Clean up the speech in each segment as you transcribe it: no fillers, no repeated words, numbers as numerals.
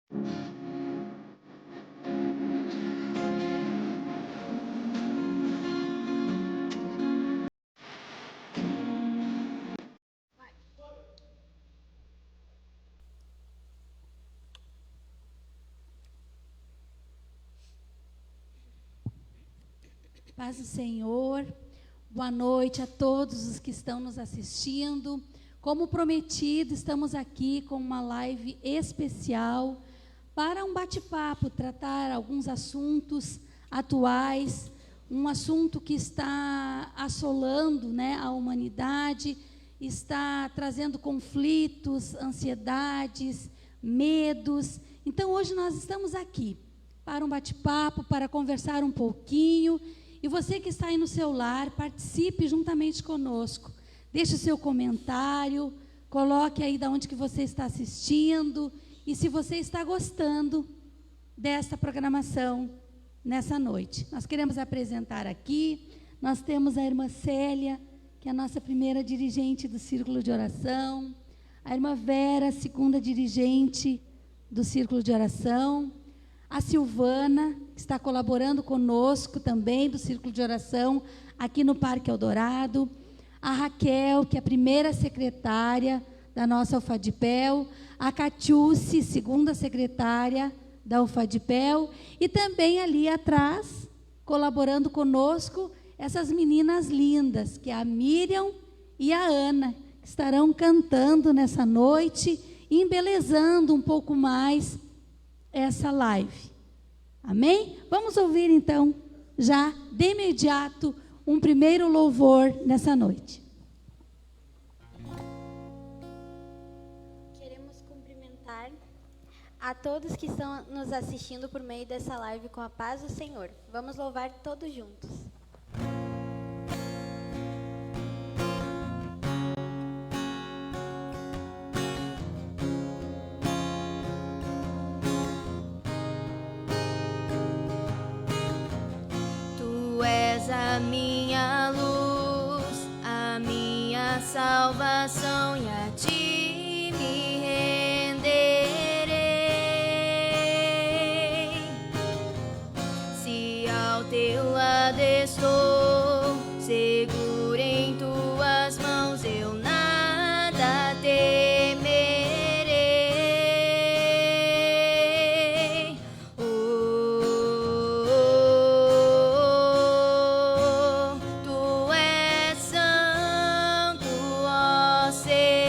Paz do Senhor, boa noite a todos os que estão nos assistindo. Como prometido, estamos aqui com uma live especial para um bate-papo, tratar alguns assuntos atuais, um assunto que está assolando, a humanidade, está trazendo conflitos, ansiedades, medos. Então, hoje nós estamos aqui para um bate-papo, para conversar um pouquinho. E você que está aí no seu lar, participe juntamente conosco. Deixe o seu comentário, coloque aí de onde que você está assistindo e se você está gostando desta programação nessa noite. Nós queremos apresentar aqui, nós temos a irmã Célia, que é a nossa primeira dirigente do Círculo de Oração, a irmã Vera, segunda dirigente do Círculo de Oração, a Silvana, que está colaborando conosco também, do Círculo de Oração, aqui no Parque Eldorado. A Raquel, que é a primeira secretária da nossa UFADPEL. A Catiúce, segunda secretária da UFADPEL. E também ali atrás, colaborando conosco, essas meninas lindas, que é a Miriam e a Ana, que estarão cantando nessa noite e embelezando um pouco mais essa live. Amém? Vamos ouvir então, já de imediato, um primeiro louvor nessa noite. Queremos cumprimentar a todos que estão nos assistindo por meio dessa live com a paz do Senhor. Vamos louvar todos juntos. A minha luz, a minha salvação, e a ti me renderei. Se ao teu lado estou, seguro em tuas mãos, eu nada temerei. Tu és santo, ó Senhor.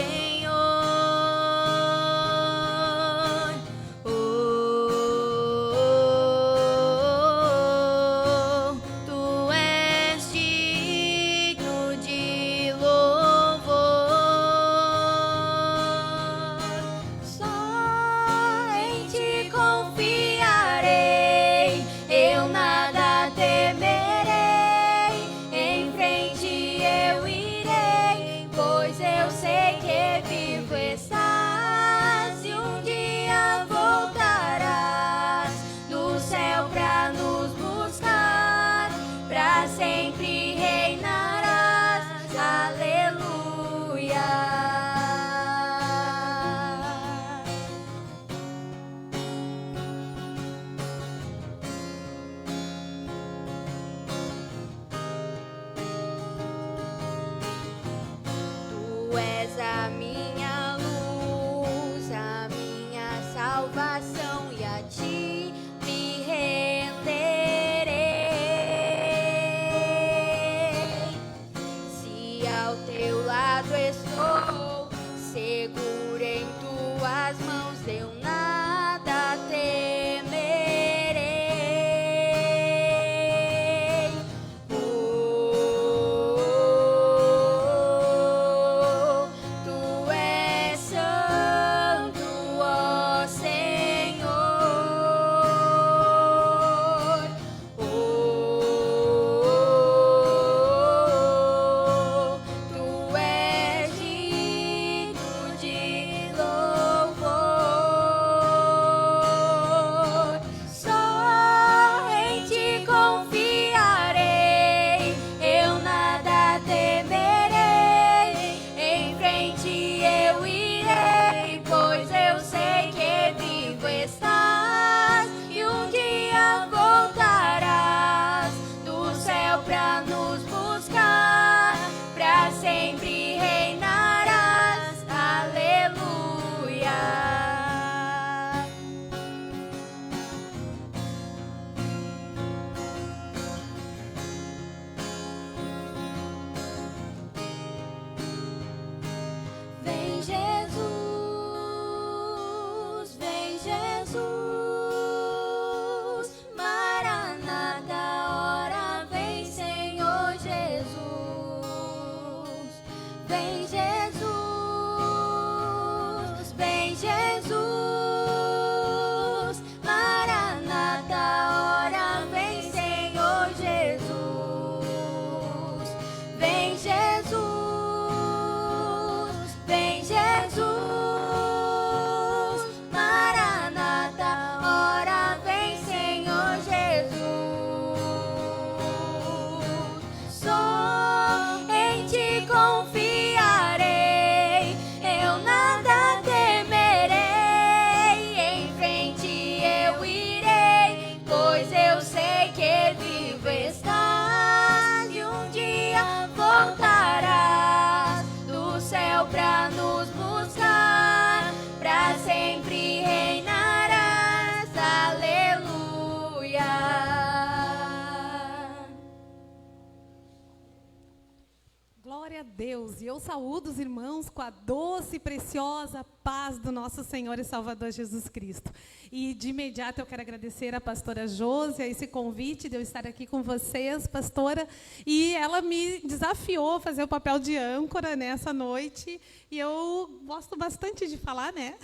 Deus, e eu saúdo os irmãos com a doce e preciosa paz do nosso Senhor e Salvador Jesus Cristo. E de imediato eu quero agradecer à pastora Josi, a esse convite de eu estar aqui com vocês, pastora, e ela me desafiou a fazer o papel de âncora nessa noite, e eu gosto bastante de falar, né?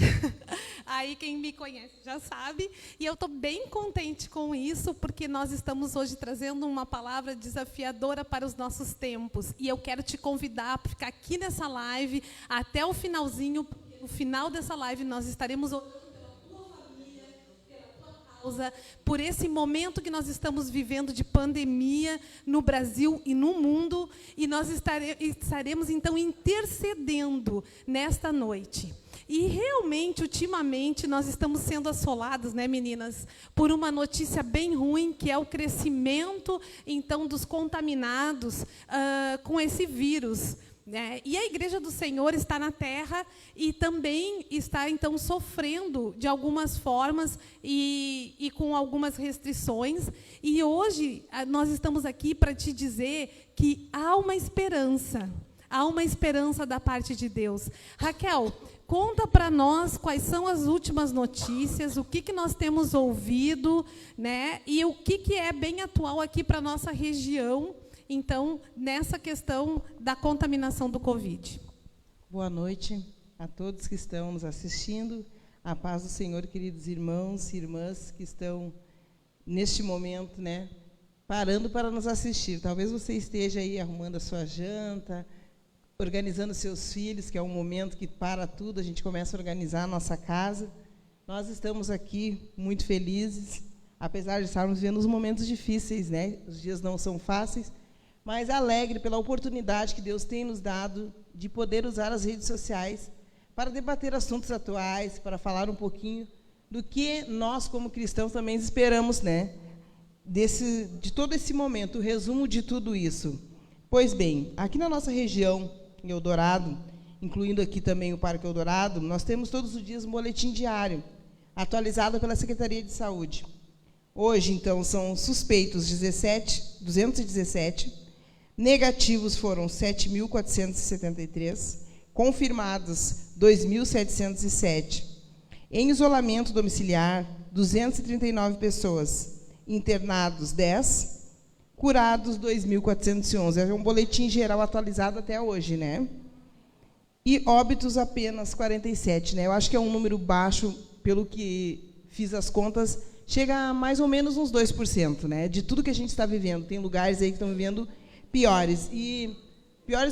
Aí quem me conhece já sabe, e eu estou bem contente com isso, porque nós estamos hoje trazendo uma palavra desafiadora para os nossos tempos, e eu quero te convidar para ficar aqui nessa live até o finalzinho. No final dessa live nós estaremos orando pela tua família, pela tua causa, por esse momento que nós estamos vivendo de pandemia no Brasil e no mundo, e nós estaremos então intercedendo nesta noite. E realmente, ultimamente, nós estamos sendo assolados, né, meninas, por uma notícia bem ruim, que é o crescimento, então, dos contaminados com esse vírus. E a Igreja do Senhor está na terra e também está, então, sofrendo de algumas formas e com algumas restrições. E hoje nós estamos aqui para te dizer que há uma esperança da parte de Deus. Raquel, conta para nós quais são as últimas notícias, o que nós temos ouvido, né, e o que é bem atual aqui para a nossa região, então, nessa questão da contaminação do Covid. Boa noite a todos que estão nos assistindo. A paz do Senhor, queridos irmãos e irmãs que estão, neste momento, né, parando para nos assistir. Talvez você esteja aí arrumando a sua janta, organizando seus filhos, que é um momento que para tudo, a gente começa a organizar a nossa casa. Nós estamos aqui muito felizes, apesar de estarmos vivendo os momentos difíceis, né? Os dias não são fáceis, mas alegre pela oportunidade que Deus tem nos dado de poder usar as redes sociais para debater assuntos atuais, para falar um pouquinho do que nós, como cristãos, também esperamos, né? De todo esse momento, o resumo de tudo isso. Pois bem, aqui na nossa região, em Eldorado, incluindo aqui também o Parque Eldorado, nós temos todos os dias um boletim diário, atualizado pela Secretaria de Saúde. Hoje, então, são suspeitos 217, negativos foram 7.473, confirmados 2.707, em isolamento domiciliar 239 pessoas, internados 10, curados 2.411. É um boletim geral atualizado até hoje, né? E óbitos apenas 47, né? Eu acho que é um número baixo, pelo que fiz as contas, chega a mais ou menos uns 2%, né? De tudo que a gente está vivendo. Tem lugares aí que estão vivendo piores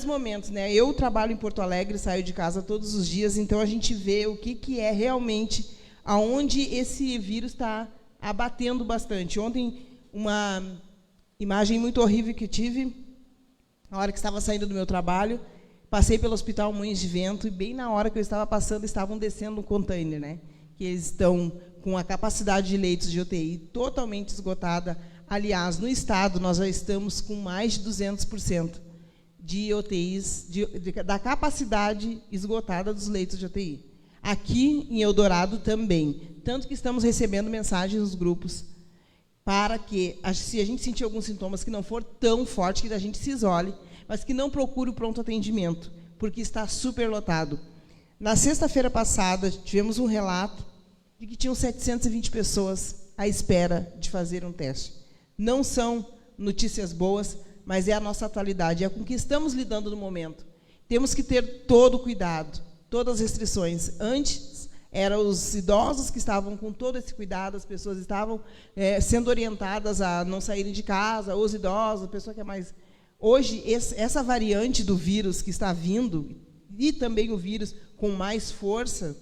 momentos, né? Eu trabalho em Porto Alegre, saio de casa todos os dias, então a gente vê o que é realmente aonde esse vírus está abatendo bastante. Ontem, uma imagem muito horrível que tive, na hora que estava saindo do meu trabalho, passei pelo Hospital Moinhos de Vento, e bem na hora que eu estava passando, estavam descendo um container, né? Que eles estão com a capacidade de leitos de UTI totalmente esgotada. Aliás, no estado, nós já estamos com mais de 200% de UTIs, da capacidade esgotada dos leitos de UTI. Aqui, em Eldorado, também. Tanto que estamos recebendo mensagens nos grupos para que, se a gente sentir alguns sintomas que não for tão forte, que a gente se isole, mas que não procure o pronto atendimento, porque está superlotado. Na sexta-feira passada, tivemos um relato de que tinham 720 pessoas à espera de fazer um teste. Não são notícias boas, mas é a nossa atualidade, é com que estamos lidando no momento. Temos que ter todo o cuidado, todas as restrições. Antes, eram os idosos que estavam com todo esse cuidado, as pessoas estavam sendo orientadas a não saírem de casa, os idosos, a pessoa que é mais... Hoje, essa variante do vírus que está vindo, e também o vírus com mais força,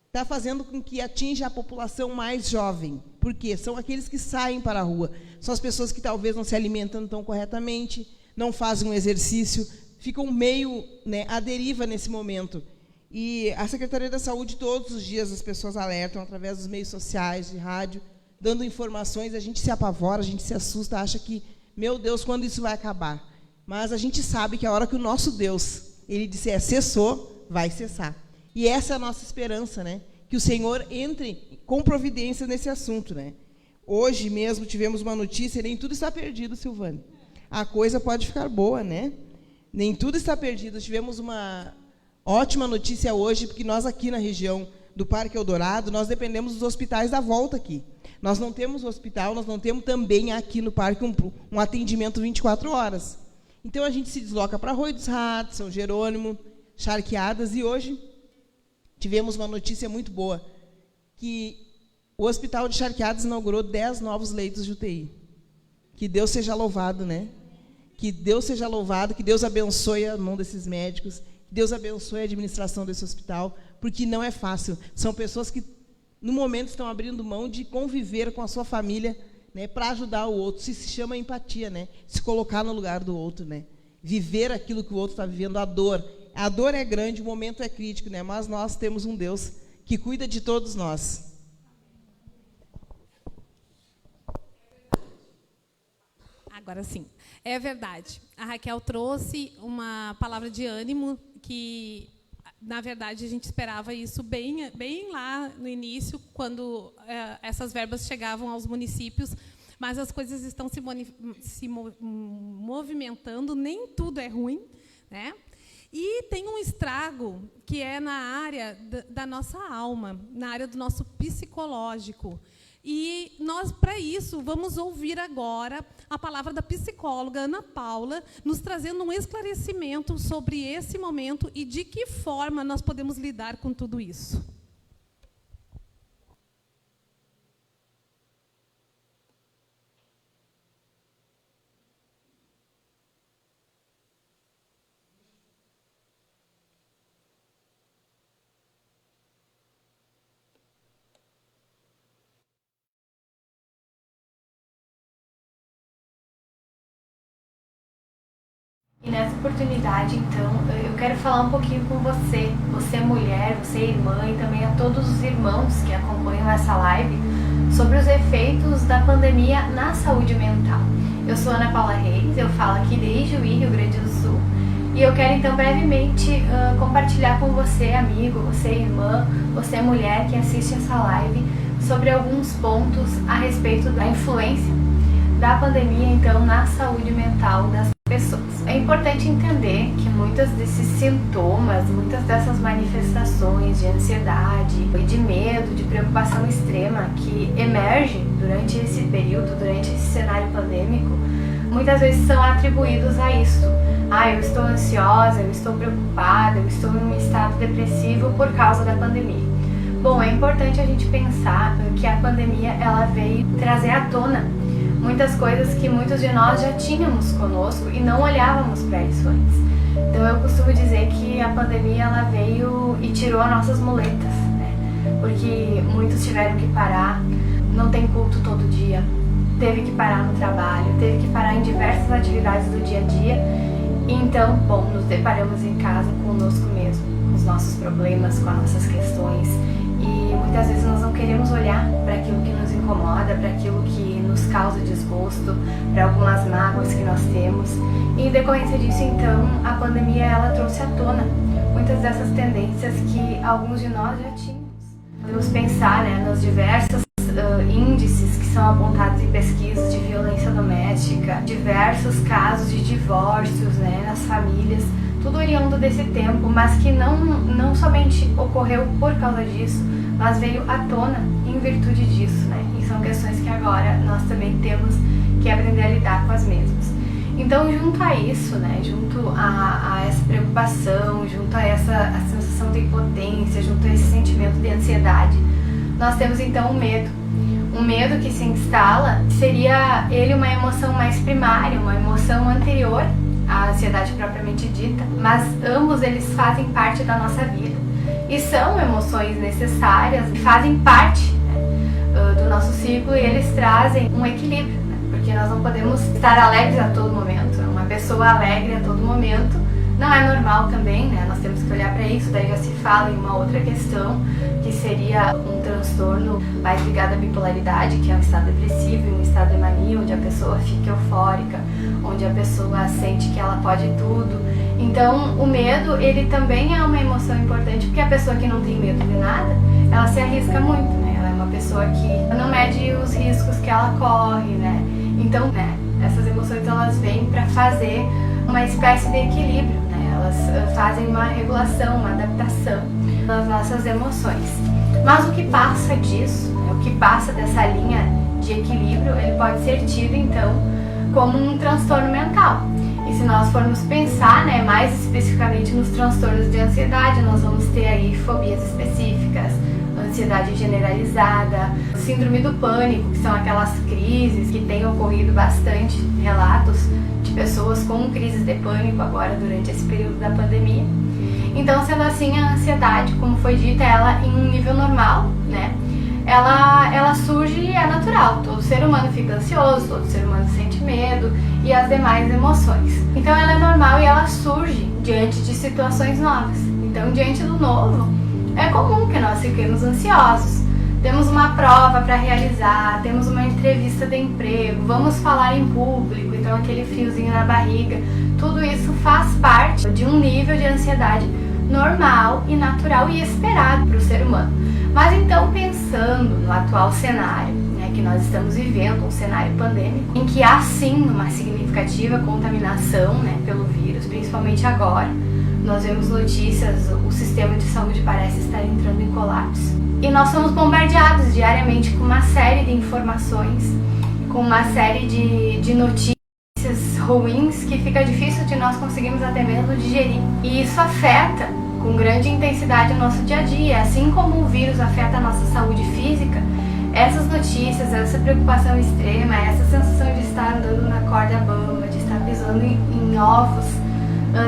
está fazendo com que atinja a população mais jovem. Por quê? São aqueles que saem para a rua. São as pessoas que talvez não se alimentam tão corretamente, não fazem um exercício, ficam meio, né, à deriva nesse momento. E a Secretaria da Saúde, todos os dias, as pessoas alertam através dos meios sociais, de rádio, dando informações. A gente se apavora, a gente se assusta, acha que, meu Deus, quando isso vai acabar? Mas a gente sabe que a hora que o nosso Deus, ele disser cessou, vai cessar. E essa é a nossa esperança, né? Que o Senhor entre com providência nesse assunto, né? Hoje mesmo tivemos uma notícia, nem tudo está perdido, Silvane. A coisa pode ficar boa, né? Nem tudo está perdido. Tivemos uma ótima notícia hoje, porque nós aqui na região do Parque Eldorado, nós dependemos dos hospitais da volta aqui. Nós não temos hospital, nós não temos também aqui no parque um atendimento 24 horas. Então, a gente se desloca para Arroio dos Ratos, São Jerônimo, Charqueadas, e hoje tivemos uma notícia muito boa, que o Hospital de Charqueadas inaugurou 10 novos leitos de UTI. Que Deus seja louvado, né? Que Deus seja louvado, que Deus abençoe a mão desses médicos, que Deus abençoe a administração desse hospital, porque não é fácil. São pessoas que, no momento, estão abrindo mão de conviver com a sua família, né, para ajudar o outro. Isso se chama empatia, né? Se colocar no lugar do outro, né? Viver aquilo que o outro está vivendo, a dor. A dor é grande, o momento é crítico, né? Mas nós temos um Deus que cuida de todos nós. Agora sim, é verdade. A Raquel trouxe uma palavra de ânimo que, na verdade, a gente esperava isso bem lá no início, quando essas verbas chegavam aos municípios, mas as coisas estão se movimentando, nem tudo é ruim, né? E tem um estrago que é na área da nossa alma, na área do nosso psicológico. E nós, para isso, vamos ouvir agora a palavra da psicóloga Ana Paula, nos trazendo um esclarecimento sobre esse momento e de que forma nós podemos lidar com tudo isso. E nessa oportunidade, então, eu quero falar um pouquinho com você. Você é mulher, você é irmã e também a todos os irmãos que acompanham essa live sobre os efeitos da pandemia na saúde mental. Eu sou Ana Paula Reis, eu falo aqui de Ijuí, Rio Grande do Sul. E eu quero, então, brevemente compartilhar com você, amigo, você irmã, você mulher que assiste essa live, sobre alguns pontos a respeito da influência da pandemia, então, na saúde mental das pessoas. É importante entender que muitos desses sintomas, muitas dessas manifestações de ansiedade, de medo, de preocupação extrema que emergem durante esse período, durante esse cenário pandêmico, muitas vezes são atribuídos a isso. Eu estou ansiosa, eu estou preocupada, eu estou em um estado depressivo por causa da pandemia. Bom, é importante a gente pensar que a pandemia ela veio trazer à tona muitas coisas que muitos de nós já tínhamos conosco e não olhávamos para isso antes. Então eu costumo dizer que a pandemia ela veio e tirou as nossas muletas, né? Porque muitos tiveram que parar, não tem culto todo dia, teve que parar no trabalho, teve que parar em diversas atividades do dia a dia. E então, bom, nos deparamos em casa conosco mesmo, com os nossos problemas, com as nossas questões. E muitas vezes nós não queremos olhar para aquilo que nos incomoda, para aquilo que nos causa desgosto, para algumas mágoas que nós temos. E em decorrência disso, então, a pandemia ela trouxe à tona muitas dessas tendências que alguns de nós já tínhamos. Podemos pensar, né, nos diversos índices que são apontados em pesquisas de violência doméstica, diversos casos de divórcios, né, nas famílias, tudo oriundo desse tempo, mas que não somente ocorreu por causa disso, mas veio à tona em virtude disso, né? E são questões que agora nós também temos que aprender a lidar com as mesmas. Então, junto a isso, né, junto a essa preocupação, junto a essa sensação de impotência, junto a esse sentimento de ansiedade, nós temos então o medo. O medo que se instala seria ele uma emoção mais primária, uma emoção anterior à ansiedade propriamente dita, mas ambos eles fazem parte da nossa vida e são emoções necessárias, fazem parte, né, do nosso ciclo e eles trazem um equilíbrio, né, porque nós não podemos estar alegres a todo momento. Uma pessoa alegre a todo momento não é normal também, né? Nós temos que olhar para isso. Daí já se fala em uma outra questão, que seria um transtorno mais ligado à bipolaridade, que é um estado depressivo, um estado de mania, onde a pessoa fica eufórica, onde a pessoa sente que ela pode tudo. Então, o medo, ele também é uma emoção importante, porque a pessoa que não tem medo de nada, ela se arrisca muito, né? Ela é uma pessoa que não mede os riscos que ela corre, né? Então, né, essas emoções, elas vêm para fazer uma espécie de equilíbrio, né? Elas fazem uma regulação, uma adaptação das nossas emoções. Mas o que passa disso, né, o que passa dessa linha de equilíbrio, ele pode ser tido então como um transtorno mental. E se nós formos pensar, né, mais especificamente nos transtornos de ansiedade, nós vamos ter aí fobias específicas, ansiedade generalizada, síndrome do pânico, que são aquelas crises que têm ocorrido bastante, relatos de pessoas com crises de pânico agora durante esse período da pandemia. Então, sendo assim, a ansiedade, como foi dito, ela em um nível normal, né? Ela surge e é natural. Todo ser humano fica ansioso, todo ser humano sente medo e as demais emoções. Então, ela é normal e ela surge diante de situações novas. Então, diante do novo, é comum que nós fiquemos ansiosos. Temos uma prova para realizar, temos uma entrevista de emprego, vamos falar em público, então aquele friozinho na barriga. Tudo isso faz parte de um nível de ansiedade normal e natural e esperado para o ser humano. Mas então, pensando no atual cenário, né, que nós estamos vivendo, um cenário pandêmico, em que há sim uma significativa contaminação, né, pelo vírus, principalmente agora, nós vemos notícias, o sistema de saúde parece estar entrando em colapso. E nós somos bombardeados diariamente com uma série de informações, com uma série de notícias ruins que fica difícil de nós conseguirmos até mesmo digerir. E isso afeta com grande intensidade o nosso dia a dia. Assim como o vírus afeta a nossa saúde física, essas notícias, essa preocupação extrema, essa sensação de estar andando na corda bamba, de estar pisando em ovos,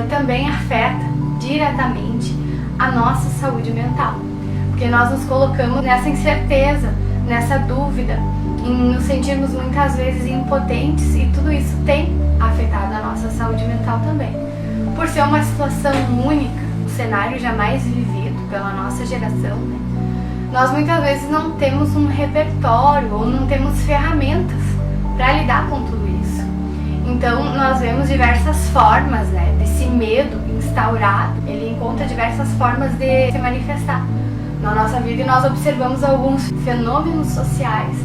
também afeta diretamente a nossa saúde mental. Porque nós nos colocamos nessa incerteza, nessa dúvida, em nos sentirmos muitas vezes impotentes, e tudo isso tem afetado a nossa saúde mental também. Por ser uma situação única, um cenário jamais vivido pela nossa geração, né? Nós muitas vezes não temos um repertório ou não temos ferramentas para lidar com tudo isso. Então nós vemos diversas formas, né, desse medo instaurado, ele encontra diversas formas de se manifestar na nossa vida, e nós observamos alguns fenômenos sociais.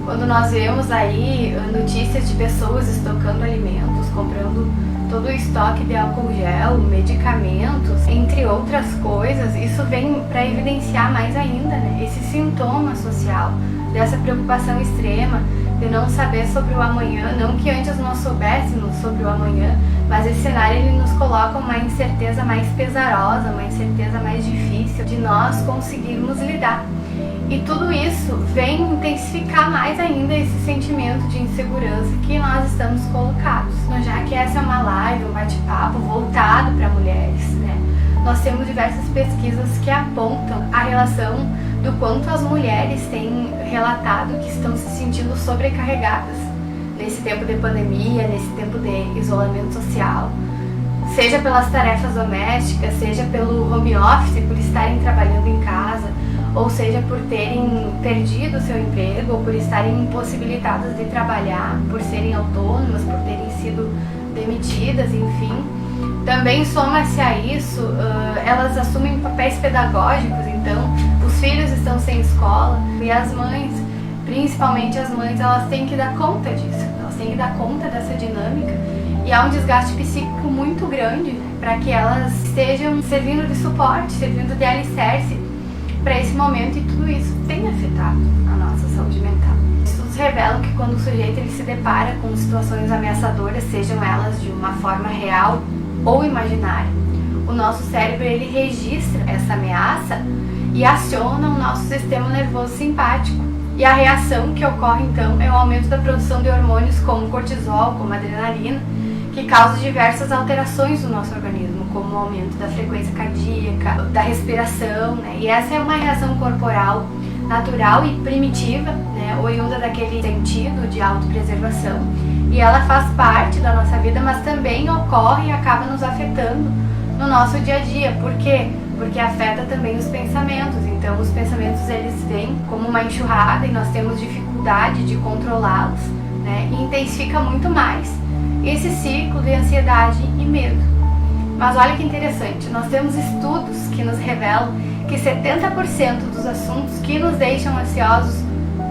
Quando nós vemos aí notícias de pessoas estocando alimentos, comprando todo o estoque de álcool gel, medicamentos, entre outras coisas, isso vem para evidenciar mais ainda, né, esse sintoma social, dessa preocupação extrema, de não saber sobre o amanhã, não que antes nós soubéssemos sobre o amanhã, mas esse cenário ele nos coloca uma incerteza mais pesarosa, uma incerteza mais difícil de nós conseguirmos lidar. E tudo isso vem intensificar mais ainda esse sentimento de insegurança que nós estamos colocados. Então, já que essa é uma live, um bate-papo voltado para mulheres, né, nós temos diversas pesquisas que apontam a relação do quanto as mulheres têm relatado que estão se sentindo sobrecarregadas nesse tempo de pandemia, nesse tempo de isolamento social, seja pelas tarefas domésticas, seja pelo home office, por estarem trabalhando em casa, ou seja por terem perdido o seu emprego, ou por estarem impossibilitadas de trabalhar, por serem autônomas, por terem sido demitidas, enfim. Também soma-se a isso, elas assumem papéis pedagógicos, então os filhos estão sem escola, e as mães, principalmente as mães, elas têm que dar conta disso, elas têm que dar conta dessa dinâmica, e há um desgaste psíquico muito grande para que elas estejam servindo de suporte, servindo de alicerce para esse momento, e tudo isso tem afetado a nossa saúde mental. Estudos revelam que quando o sujeito ele se depara com situações ameaçadoras, sejam elas de uma forma real ou imaginária, o nosso cérebro ele registra essa ameaça e aciona o nosso sistema nervoso simpático. E a reação que ocorre então é o aumento da produção de hormônios como cortisol, como adrenalina, que causa diversas alterações no nosso organismo, como o aumento da frequência cardíaca, da respiração, né? E essa é uma reação corporal natural e primitiva, né? Oriunda daquele sentido de autopreservação, e ela faz parte da nossa vida, mas também ocorre e acaba nos afetando no nosso dia a dia. Por quê? Porque afeta também os pensamentos. Então os pensamentos eles vêm como uma enxurrada e nós temos dificuldade de controlá-los, né? E intensifica muito mais esse ciclo de ansiedade e medo. Mas olha que interessante, nós temos estudos que nos revelam que 70% dos assuntos que nos deixam ansiosos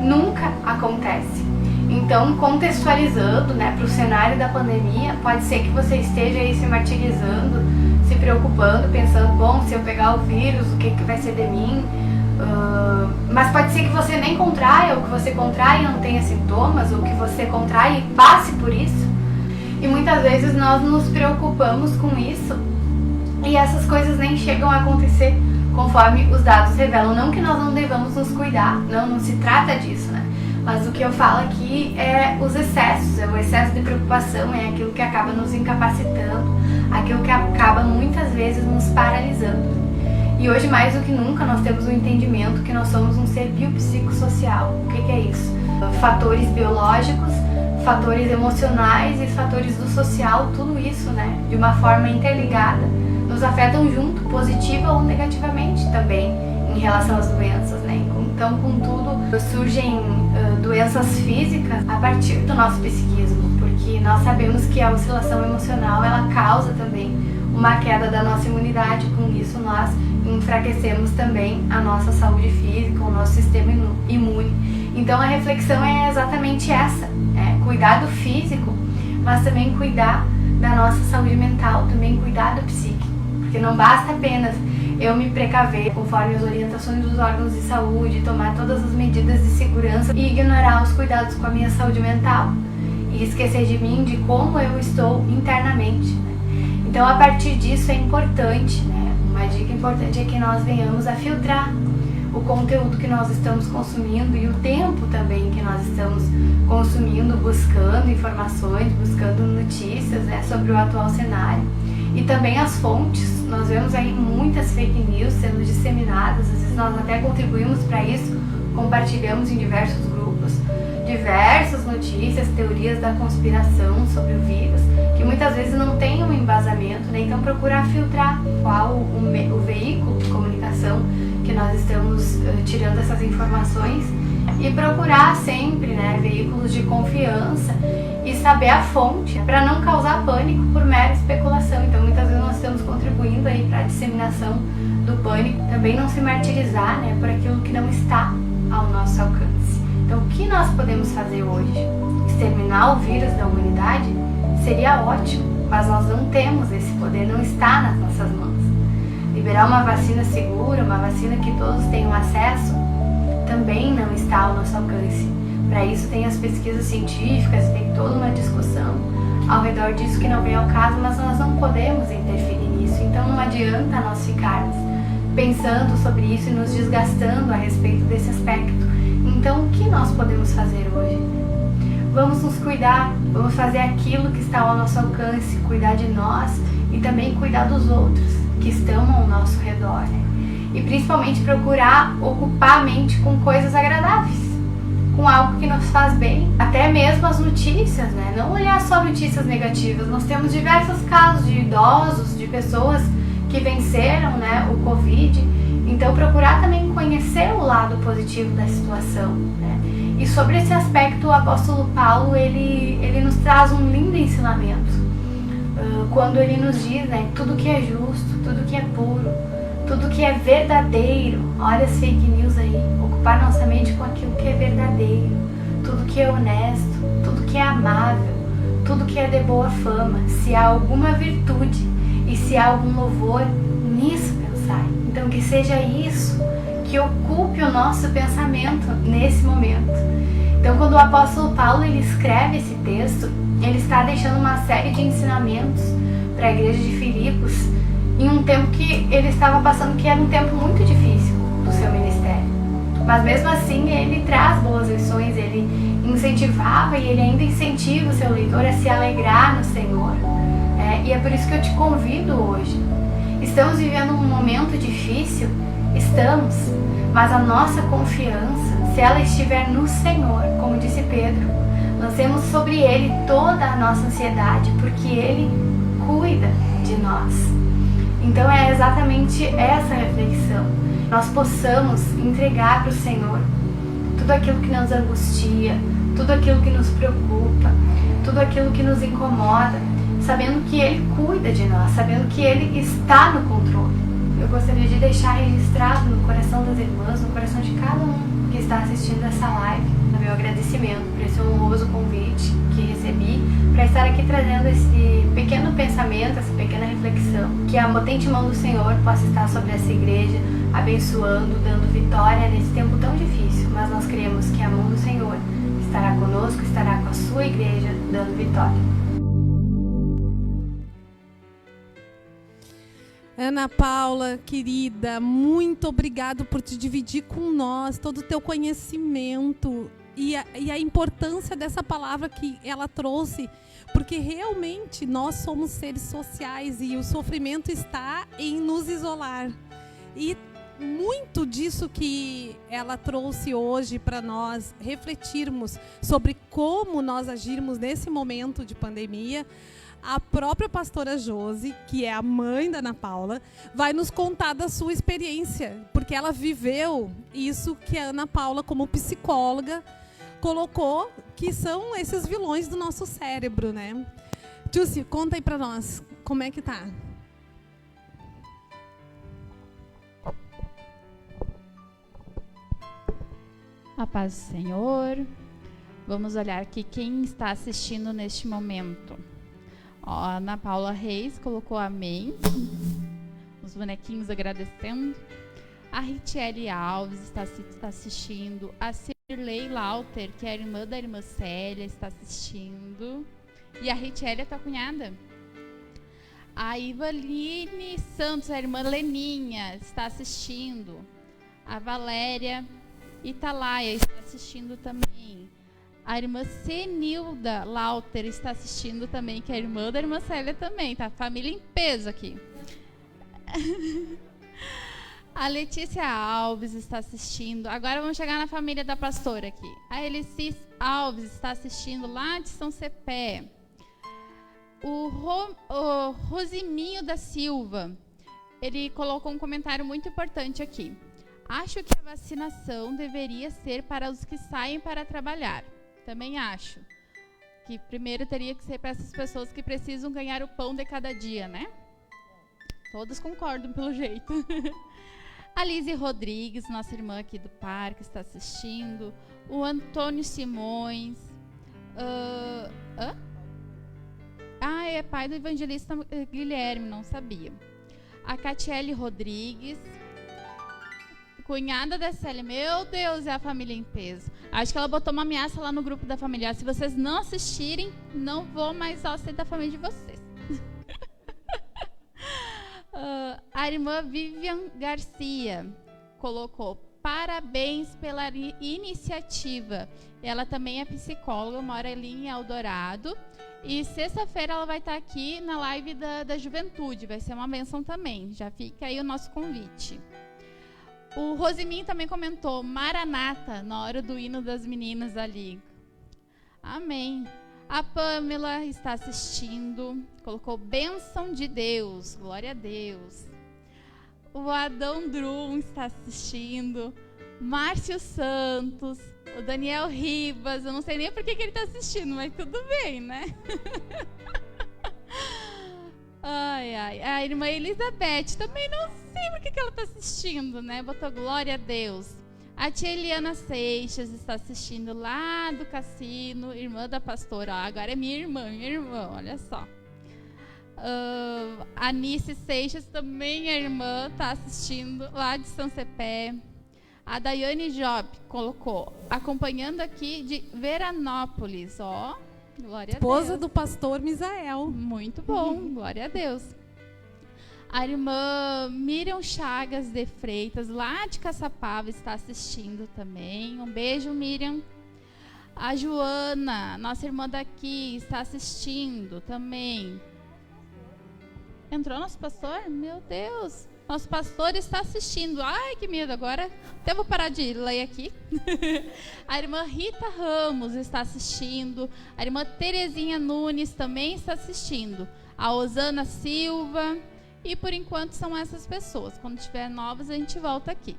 nunca acontecem. Então, contextualizando, né, para o cenário da pandemia, pode ser que você esteja aí se martirizando, se preocupando, pensando, bom, se eu pegar o vírus, o que vai ser de mim? Mas pode ser que você nem contraia, ou que você contraia e não tenha sintomas, ou que você contraia e passe por isso. E muitas vezes nós nos preocupamos com isso e essas coisas nem chegam a acontecer conforme os dados revelam. Não que nós não devamos nos cuidar, não se trata disso, né? Mas o que eu falo aqui é os excessos, é o excesso de preocupação, é aquilo que acaba nos incapacitando, aquilo que acaba muitas vezes nos paralisando. E hoje, mais do que nunca, nós temos o entendimento que nós somos um ser biopsicossocial. O que é isso? Fatores biológicos, fatores emocionais e fatores do social, tudo isso, né, de uma forma interligada, nos afetam junto, positiva ou negativamente também, em relação às doenças, né? Então, contudo, surgem doenças físicas a partir do nosso psiquismo, porque nós sabemos que a oscilação emocional, ela causa também uma queda da nossa imunidade, com isso nós enfraquecemos também a nossa saúde física, o nosso sistema imune. Então a reflexão é exatamente essa, cuidar do físico, mas também cuidar da nossa saúde mental, também cuidar do psíquico, porque não basta apenas eu me precaver conforme as orientações dos órgãos de saúde, tomar todas as medidas de segurança e ignorar os cuidados com a minha saúde mental e esquecer de mim, de como eu estou internamente, né? Então a partir disso é importante, né? Uma dica importante é que nós venhamos a filtrar o conteúdo que nós estamos consumindo e o tempo também que nós estamos consumindo, buscando informações, buscando notícias, né, sobre o atual cenário. E também as fontes, nós vemos aí muitas fake news sendo disseminadas, às vezes nós até contribuímos para isso, compartilhamos em diversos grupos, diversas notícias, teorias da conspiração sobre o vírus, que muitas vezes não tem um embasamento, né? Então procurar filtrar qual o veículo de comunicação que nós estamos tirando essas informações e procurar sempre, né, veículos de confiança e saber a fonte para não causar pânico por mera especulação. Então muitas vezes nós estamos contribuindo aí para a disseminação do pânico, também não se martirizar, né, por aquilo que não está ao nosso alcance. Então o que nós podemos fazer hoje? Exterminar o vírus da humanidade? Seria ótimo, mas nós não temos esse poder, não está nas nossas mãos. Liberar uma vacina segura, uma vacina que todos tenham acesso, também não está ao nosso alcance. Para isso tem as pesquisas científicas, tem toda uma discussão ao redor disso que não vem ao caso, mas nós não podemos interferir nisso. Então não adianta nós ficarmos pensando sobre isso e nos desgastando a respeito desse aspecto. Então o que nós podemos fazer hoje? Vamos nos cuidar, vamos fazer aquilo que está ao nosso alcance, cuidar de nós e também cuidar dos outros que estão ao nosso redor, né? E principalmente procurar ocupar a mente com coisas agradáveis, com algo que nos faz bem, até mesmo as notícias, né? Não olhar só notícias negativas. Nós temos diversos casos de idosos, de pessoas que venceram, né, o Covid. Então procurar também conhecer o lado positivo da situação, né? E sobre esse aspecto o apóstolo Paulo ele nos traz um lindo ensinamento quando ele nos diz, né, tudo que é justo, tudo que é puro, tudo que é verdadeiro. Olha as fake news aí, ocupar nossa mente com aquilo que é verdadeiro, tudo que é honesto, tudo que é amável, tudo que é de boa fama, se há alguma virtude e se há algum louvor, nisso pensai. Então que seja isso que ocupe o nosso pensamento nesse momento. Então quando o apóstolo Paulo ele escreve esse texto, ele está deixando uma série de ensinamentos para a igreja de Filipos em um tempo que ele estava passando, que era um tempo muito difícil do seu ministério. Mas mesmo assim ele traz boas lições, ele incentivava e ele ainda incentiva o seu leitor a se alegrar no Senhor. E é por isso que eu te convido hoje. Estamos vivendo um momento difícil? Estamos, mas a nossa confiança, se ela estiver no Senhor, como disse Pedro, lancemos sobre Ele toda a nossa ansiedade, porque Ele cuida de nós. Então é exatamente essa reflexão. Nós possamos entregar para o Senhor tudo aquilo que nos angustia, tudo aquilo que nos preocupa, tudo aquilo que nos incomoda, sabendo que Ele cuida de nós, sabendo que Ele está no controle. Eu gostaria de deixar registrado no coração das irmãs, no coração de cada um que está assistindo essa live, o meu agradecimento por esse honroso aqui trazendo esse pequeno pensamento, essa pequena reflexão, que a potente mão do Senhor possa estar sobre essa igreja, abençoando, dando vitória nesse tempo tão difícil. Mas nós cremos que a mão do Senhor estará conosco, estará com a sua igreja, dando vitória. Ana Paula, querida, muito obrigado por te dividir com nós todo o teu conhecimento e a importância dessa palavra que ela trouxe, porque realmente nós somos seres sociais e o sofrimento está em nos isolar. E muito disso que ela trouxe hoje para nós refletirmos sobre como nós agirmos nesse momento de pandemia, a própria pastora Josi, que é a mãe da Ana Paula, vai nos contar da sua experiência, porque ela viveu isso que a Ana Paula, como psicóloga, colocou, que são esses vilões do nosso cérebro, né? Tchussi, conta aí para nós, como é que tá? A paz do Senhor. Vamos olhar aqui quem está assistindo neste momento. Ó, a Ana Paula Reis colocou amém. Os bonequinhos agradecendo. A Ritiele Alves está assistindo. A Cirlei Lauter, que é a irmã da irmã Célia, está assistindo. E a Ritiele é tua cunhada. A Ivaline Santos, a irmã Leninha, está assistindo. A Valéria Italaia está assistindo também. A irmã Senilda Lauter está assistindo também, que é a irmã da irmã Célia também, tá? Família em peso aqui. A Letícia Alves está assistindo. Agora vamos chegar na família da pastora aqui. A Elicis Alves está assistindo lá de São Cepé. O Rosiminho da Silva, ele colocou um comentário muito importante aqui. Acho que a vacinação deveria ser para os que saem para trabalhar. Também acho que primeiro teria que ser para essas pessoas que precisam ganhar o pão de cada dia, né? Todos concordam pelo jeito. A Lise Rodrigues, nossa irmã aqui do parque, está assistindo. O Antônio Simões. É pai do evangelista Guilherme, não sabia. A Catiele Rodrigues. Cunhada da Célia, meu Deus, é a família em peso. Acho que ela botou uma ameaça lá no grupo da família. Se vocês não assistirem, não vou mais aceitar a família de vocês. A irmã Vivian Garcia colocou parabéns pela iniciativa. Ela também é psicóloga, mora ali em Eldorado. E sexta-feira ela vai estar aqui na live da juventude. Vai ser uma bênção também. Já fica aí o nosso convite. O Rosiminho também comentou Maranata na hora do hino das meninas ali. Amém. A Pamela está assistindo, colocou bênção de Deus, glória a Deus. O Adão Drum está assistindo, Márcio Santos, o Daniel Ribas, eu não sei nem por que ele está assistindo, mas tudo bem, né? A irmã Elizabeth, também não sei por que ela está assistindo, né? Botou glória a Deus. A tia Eliana Seixas está assistindo lá do cassino, irmã da pastora. Agora é minha irmã, olha só. A Anice Seixas também é irmã, está assistindo lá de São Cepé. A Daiane Job colocou, acompanhando aqui de Veranópolis, ó. Glória a Deus. Esposa do pastor Misael. Muito bom, glória a Deus. A irmã Miriam Chagas de Freitas, lá de Caçapava, está assistindo também. Um beijo, Miriam. A Joana, nossa irmã daqui, está assistindo também. Entrou nosso pastor? Meu Deus. Nosso pastor está assistindo. Ai, que medo agora. Até vou parar de ler aqui. A irmã Rita Ramos está assistindo. A irmã Terezinha Nunes também está assistindo. A Osana Silva. E por enquanto são essas pessoas. Quando tiver novas, a gente volta aqui.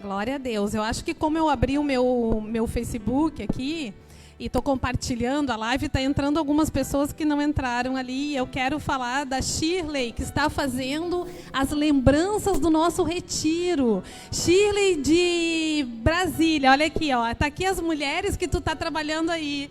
Glória a Deus. Eu acho que como eu abri o meu Facebook aqui, e estou compartilhando a live, está entrando algumas pessoas que não entraram ali. Eu quero falar da Shirley, que está fazendo as lembranças do nosso retiro. Shirley de Brasília, olha aqui, ó, tá aqui as mulheres que tu tá trabalhando aí.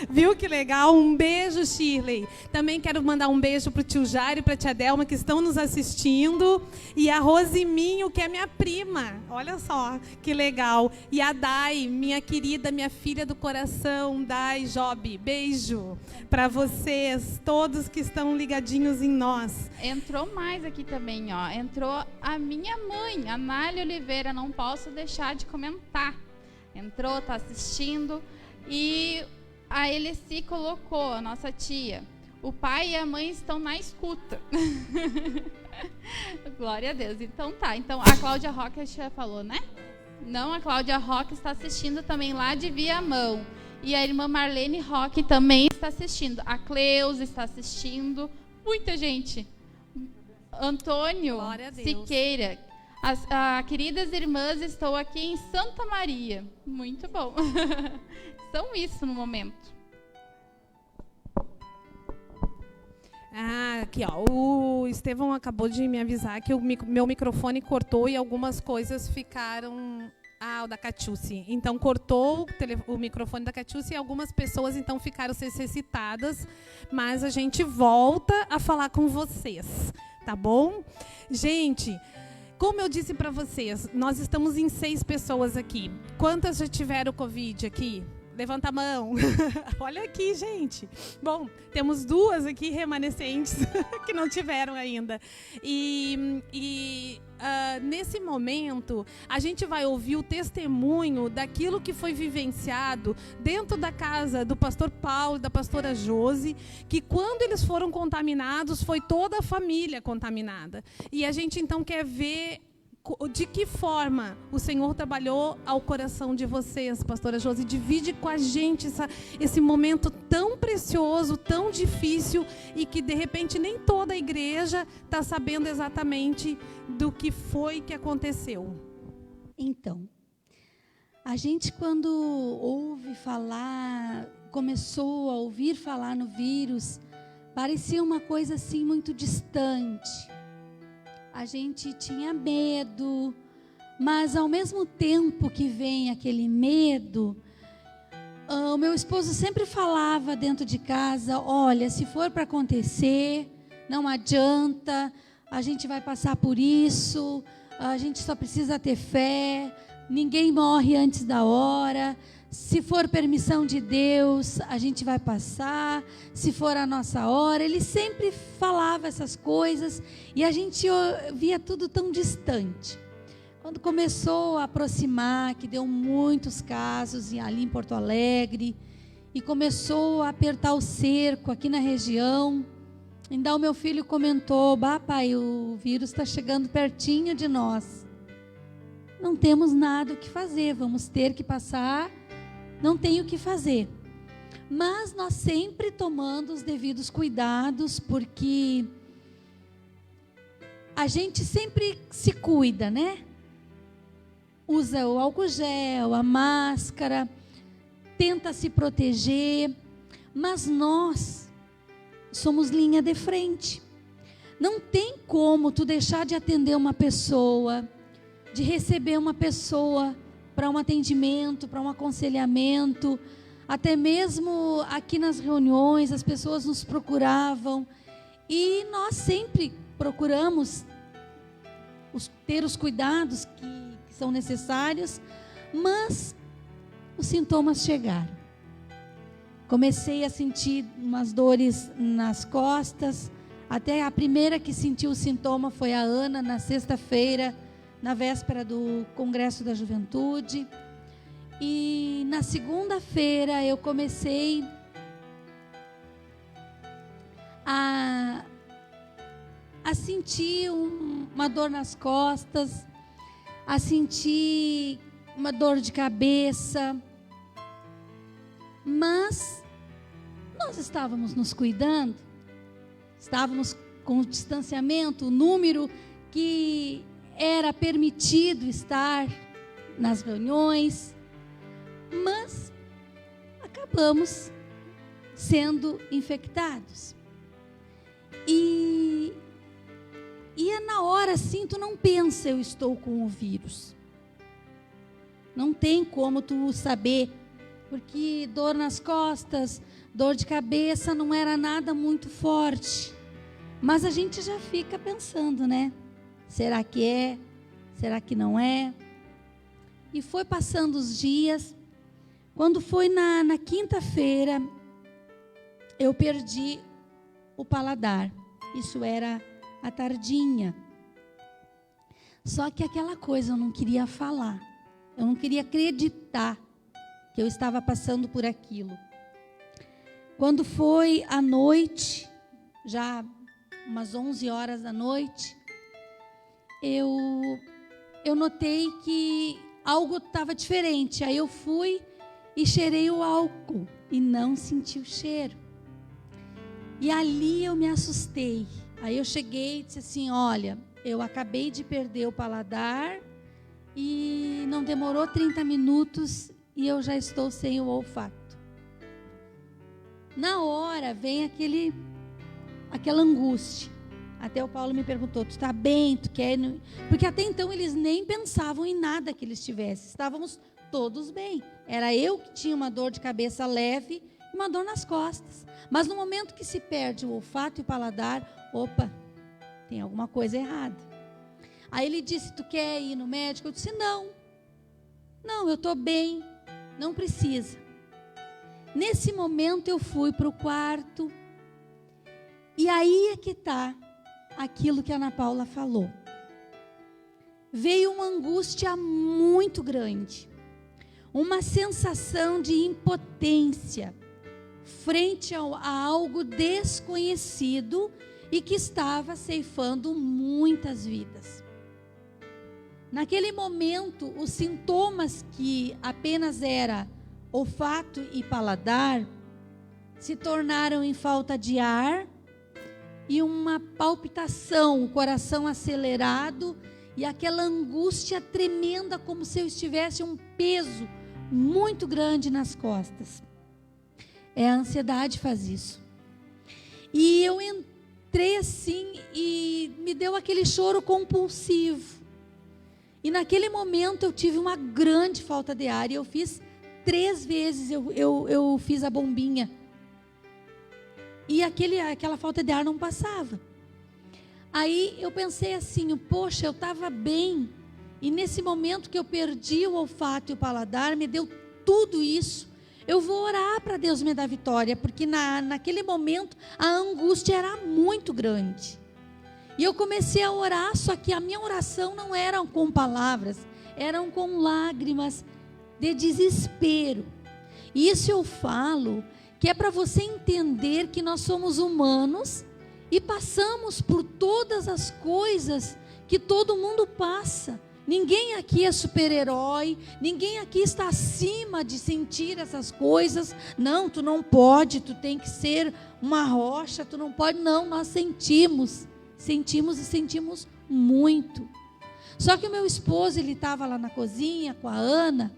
Viu que legal? Um beijo, Shirley. Também quero mandar um beijo para o tio Jairo e para a tia Delma, que estão nos assistindo. E a Rosiminho, que é minha prima. Olha só, que legal. E a Dai, minha querida, minha filha do coração, Dai, Job. Beijo para vocês, todos que estão ligadinhos em nós. Entrou mais aqui também, ó. Entrou a minha mãe, a Nália Oliveira. Não posso deixar de comentar. Entrou, está assistindo. E a Eleci colocou, a nossa tia, o pai e a mãe estão na escuta. Glória a Deus. Então tá, então a Cláudia Roque já falou, né? Não, a Cláudia Roque está assistindo também lá de Viamão. E a irmã Marlene Roque também está assistindo. A Cleusa está assistindo. Muita gente. Antônio Siqueira. As queridas irmãs, estou aqui em Santa Maria. Muito bom. São isso no momento. Aqui, ó. O Estevão acabou de me avisar que o meu microfone cortou e algumas coisas ficaram... o da Catiúcia. Então, cortou o microfone da Catiúcia e algumas pessoas, então, ficaram necessitadas. Mas a gente volta a falar com vocês, tá bom? Gente... Como eu disse para vocês, nós estamos em 6 pessoas aqui. Quantas já tiveram Covid aqui? Levanta a mão. Olha aqui, gente. Bom, temos 2 aqui remanescentes que não tiveram ainda. Nesse momento, a gente vai ouvir o testemunho daquilo que foi vivenciado dentro da casa do pastor Paulo e da pastora Josi, que quando eles foram contaminados, foi toda a família contaminada. E a gente, então, quer ver de que forma o Senhor trabalhou ao coração de vocês, pastora Josi. Divide com a gente esse momento tão precioso, tão difícil, e que de repente nem toda a igreja está sabendo exatamente do que foi que aconteceu. Então, a gente quando ouve falar, começou a ouvir falar no vírus, parecia uma coisa assim muito distante. A gente tinha medo, mas ao mesmo tempo que vem aquele medo, o meu esposo sempre falava dentro de casa, olha, se for para acontecer, não adianta, a gente vai passar por isso, a gente só precisa ter fé, ninguém morre antes da hora. Se for permissão de Deus, a gente vai passar. Se for a nossa hora. Ele sempre falava essas coisas e a gente via tudo tão distante. Quando começou a aproximar, que deu muitos casos ali em Porto Alegre, e começou a apertar o cerco aqui na região, então o meu filho comentou, pai, o vírus está chegando pertinho de nós. Não temos nada o que fazer, vamos ter que passar. Não tem o que fazer, mas nós sempre tomando os devidos cuidados, porque a gente sempre se cuida, né? Usa o álcool gel, a máscara, tenta se proteger, mas nós somos linha de frente. Não tem como tu deixar de atender uma pessoa, de receber uma pessoa para um atendimento, para um aconselhamento, até mesmo aqui nas reuniões as pessoas nos procuravam e nós sempre procuramos ter os cuidados que são necessários, mas os sintomas chegaram. Comecei a sentir umas dores nas costas, até a primeira que sentiu o sintoma foi a Ana, na sexta-feira, na véspera do Congresso da Juventude. E na segunda-feira eu comecei a sentir uma dor nas costas, a sentir uma dor de cabeça. Mas nós estávamos nos cuidando, estávamos com o distanciamento, o número que era permitido estar nas reuniões, mas acabamos sendo infectados. E é na hora assim, tu não pensa, eu estou com o vírus. Não tem como tu saber, porque dor nas costas, dor de cabeça não era nada muito forte. Mas a gente já fica pensando, né? Será que é? Será que não é? E foi passando os dias. Quando foi na quinta-feira, eu perdi o paladar. Isso era à tardinha. Só que aquela coisa eu não queria falar. Eu não queria acreditar que eu estava passando por aquilo. Quando foi à noite, já umas 11 horas da noite, eu notei que algo estava diferente. Aí eu fui e cheirei o álcool e não senti o cheiro. E ali eu me assustei. Aí eu cheguei e disse assim, olha, eu acabei de perder o paladar e não demorou 30 minutos e eu já estou sem o olfato. Na hora vem aquela angústia. Até o Paulo me perguntou, tu está bem, tu quer? Porque até então eles nem pensavam em nada que eles tivessem. Estávamos todos bem. Era eu que tinha uma dor de cabeça leve e uma dor nas costas. Mas no momento que se perde o olfato e o paladar, opa, tem alguma coisa errada. Aí ele disse, tu quer ir no médico? Eu disse, não, eu estou bem, não precisa. Nesse momento eu fui para o quarto. E aí é que está aquilo que a Ana Paula falou. Veio uma angústia muito grande, uma sensação de impotência frente a algo desconhecido e que estava ceifando muitas vidas. Naquele momento, os sintomas que apenas era olfato e paladar se tornaram em falta de ar e uma palpitação, o coração acelerado e aquela angústia tremenda, como se eu estivesse um peso muito grande nas costas. A ansiedade faz isso. E eu entrei assim e me deu aquele choro compulsivo. E naquele momento eu tive uma grande falta de ar e eu fiz 3 vezes, eu fiz a bombinha. E aquela falta de ar não passava. Aí eu pensei assim, poxa, eu estava bem. E nesse momento que eu perdi o olfato e o paladar, me deu tudo isso. Eu vou orar para Deus me dar vitória, porque naquele momento a angústia era muito grande. E eu comecei a orar, só que a minha oração não era com palavras, eram com lágrimas de desespero. E isso eu falo que é para você entender que nós somos humanos e passamos por todas as coisas que todo mundo passa. Ninguém aqui é super-herói, ninguém aqui está acima de sentir essas coisas. Não, tu não pode, tu tem que ser uma rocha, tu não pode. Não, nós sentimos e sentimos muito. Só que o meu esposo, ele estava lá na cozinha com a Ana.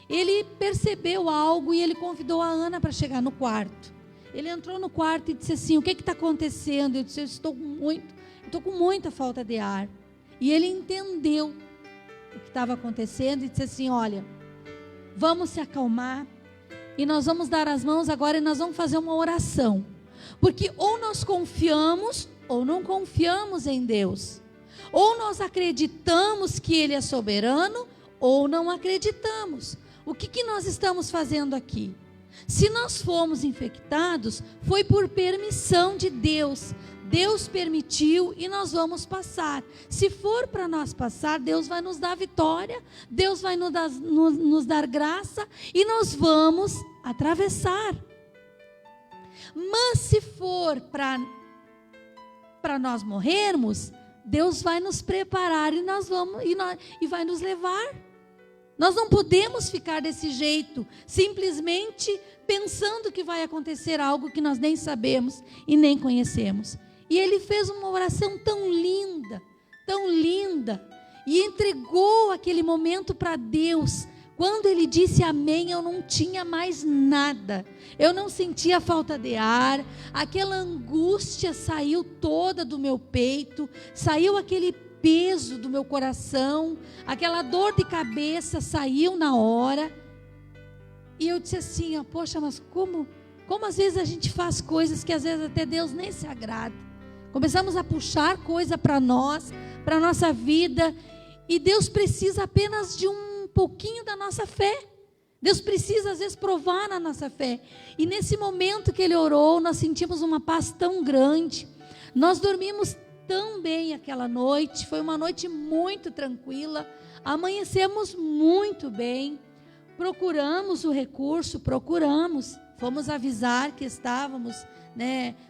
Ele percebeu algo e ele convidou a Ana para chegar no quarto. Ele entrou no quarto e disse assim, o que está acontecendo? Eu disse, eu estou com muita falta de ar. E ele entendeu o que estava acontecendo e disse assim, olha, vamos se acalmar e nós vamos dar as mãos agora e nós vamos fazer uma oração. Porque ou nós confiamos ou não confiamos em Deus. Ou nós acreditamos que Ele é soberano ou não acreditamos. O que nós estamos fazendo aqui? Se nós fomos infectados, foi por permissão de Deus. Deus permitiu e nós vamos passar. Se for para nós passar, Deus vai nos dar vitória, Deus vai nos dar graça e nós vamos atravessar. Mas se for para nós morrermos, Deus vai nos preparar e e vai nos levar. Nós não podemos ficar desse jeito, simplesmente pensando que vai acontecer algo que nós nem sabemos e nem conhecemos. E ele fez uma oração tão linda, e entregou aquele momento para Deus, Quando ele disse amém, eu não tinha mais nada. Eu não sentia falta de ar. Aquela angústia saiu toda do meu peito. Saiu aquele peso do meu coração. Aquela dor de cabeça saiu na hora. E eu disse assim, ó, poxa, mas como às vezes a gente faz coisas que às vezes até Deus nem se agrada. Começamos a puxar coisa para nós, para a nossa vida. E Deus precisa apenas de um pouquinho da nossa fé. Deus precisa às vezes provar na nossa fé. E nesse momento que ele orou, nós sentimos uma paz tão grande. Nós dormimos tão bem aquela noite. Foi uma noite muito tranquila. Amanhecemos muito bem. Procuramos o recurso, fomos avisar que estávamos,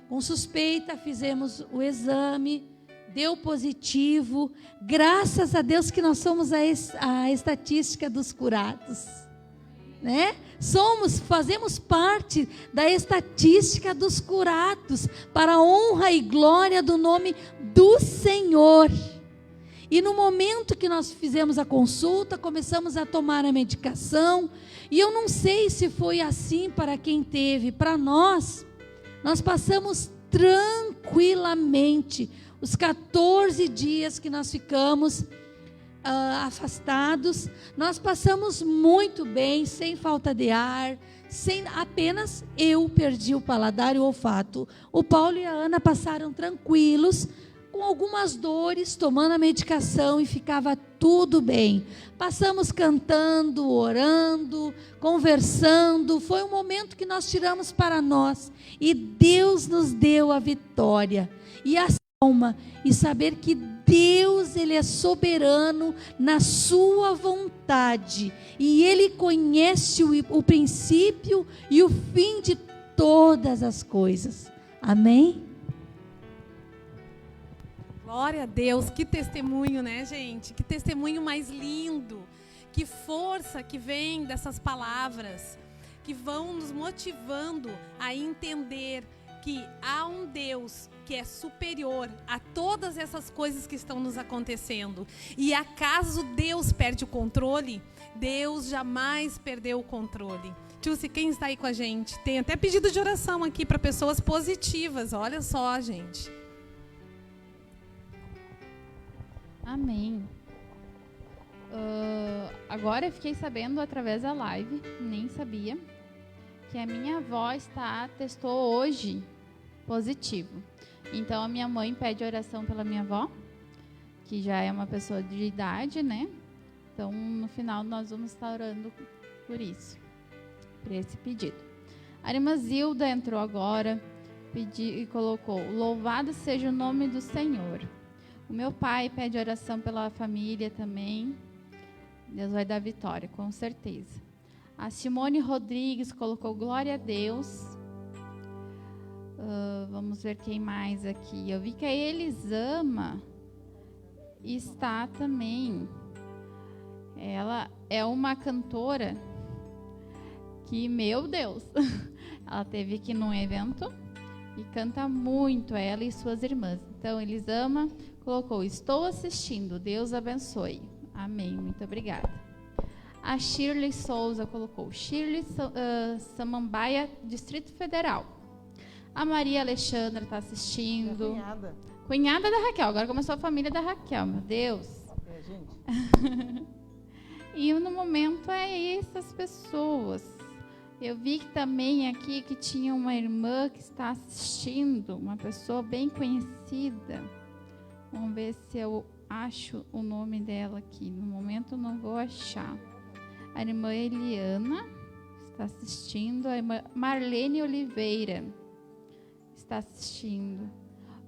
com suspeita, fizemos o exame, deu positivo. Graças a Deus que nós somos a estatística dos curados, fazemos parte da estatística dos curados, para a honra e glória do nome do Senhor. E no momento que nós fizemos a consulta, começamos a tomar a medicação, e eu não sei se foi assim para quem teve. Para nós passamos tranquilamente os 14 dias que nós ficamos afastados. Nós passamos muito bem, sem falta de ar, apenas eu perdi o paladar e o olfato. O Paulo e a Ana passaram tranquilos, com algumas dores, tomando a medicação, e ficava tudo bem. Passamos cantando, orando, conversando. Foi um momento que nós tiramos para nós, e Deus nos deu a vitória e a alma, e saber que Deus, ele é soberano na sua vontade, e ele conhece o princípio e o fim de todas as coisas. Amém? Glória a Deus, que testemunho, né, gente? Que testemunho mais lindo. Que força que vem dessas palavras, que vão nos motivando a entender que há um Deus que é superior a todas essas coisas que estão nos acontecendo. E acaso Deus perde o controle? Deus jamais perdeu o controle. Tchussi, quem está aí com a gente? Tem até pedido de oração aqui para pessoas positivas. Olha só, gente. Amém. Agora eu fiquei sabendo através da live, nem sabia, que a minha avó testou hoje positivo. Então a minha mãe pede oração pela minha avó, que já é uma pessoa de idade, né? Então no final nós vamos estar orando por isso, por esse pedido. A irmã Zilda entrou agora e colocou: louvado seja o nome do Senhor. O meu pai pede oração pela família também. Deus vai dar vitória, com certeza. A Simone Rodrigues colocou glória a Deus. Vamos ver quem mais aqui. Eu vi que a Elisama está também. Ela é uma cantora que, meu Deus, ela teve aqui num evento e canta muito, ela e suas irmãs. Então, Elisama colocou: estou assistindo, Deus abençoe. Amém, muito obrigada. A Shirley Souza colocou: Shirley Samambaia, Distrito Federal. A Maria Alexandra está assistindo. Cunhada da Raquel, agora começou a família da Raquel, meu Deus. Gente. E no momento essas pessoas. Eu vi que também aqui que tinha uma irmã que está assistindo, uma pessoa bem conhecida. Vamos ver se eu acho o nome dela aqui. No momento eu não vou achar. A irmã Eliana está assistindo. A irmã Marlene Oliveira está assistindo.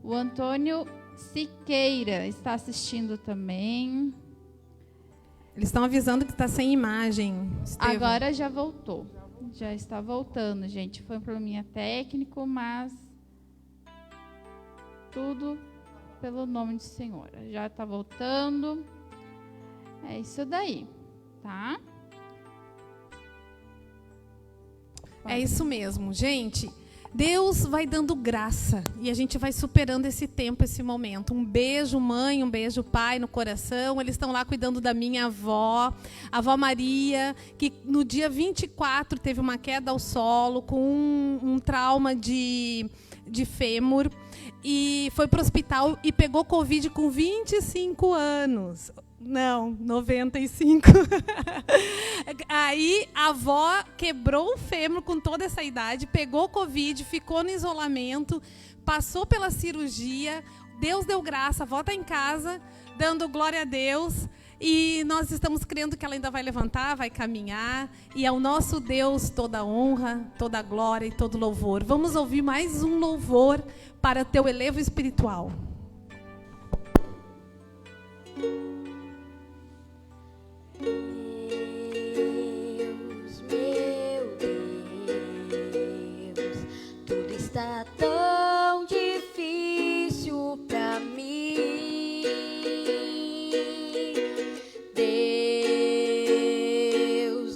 O Antônio Siqueira está assistindo também. Eles estão avisando que está sem imagem, Estevão. Agora já voltou. Já está voltando, gente. Foi um probleminha técnico, mas tudo pelo nome do Senhor. Já está voltando. É isso daí, tá? É isso mesmo, gente. Deus vai dando graça e a gente vai superando esse tempo, esse momento. Um beijo, mãe, um beijo, pai, no coração. Eles estão lá cuidando da minha avó, a avó Maria, que no dia 24 teve uma queda ao solo com um trauma de fêmur e foi para o hospital e pegou Covid com 25 anos. Não, 95. Aí a avó quebrou o fêmur com toda essa idade, pegou Covid, ficou no isolamento, passou pela cirurgia, Deus deu graça, a avó está em casa, dando glória a Deus, e nós estamos crendo que ela ainda vai levantar, vai caminhar, e ao nosso Deus toda honra, toda glória e todo louvor. Vamos ouvir mais um louvor para teu elevo espiritual. Deus, meu Deus, tudo está tão difícil pra mim. Deus,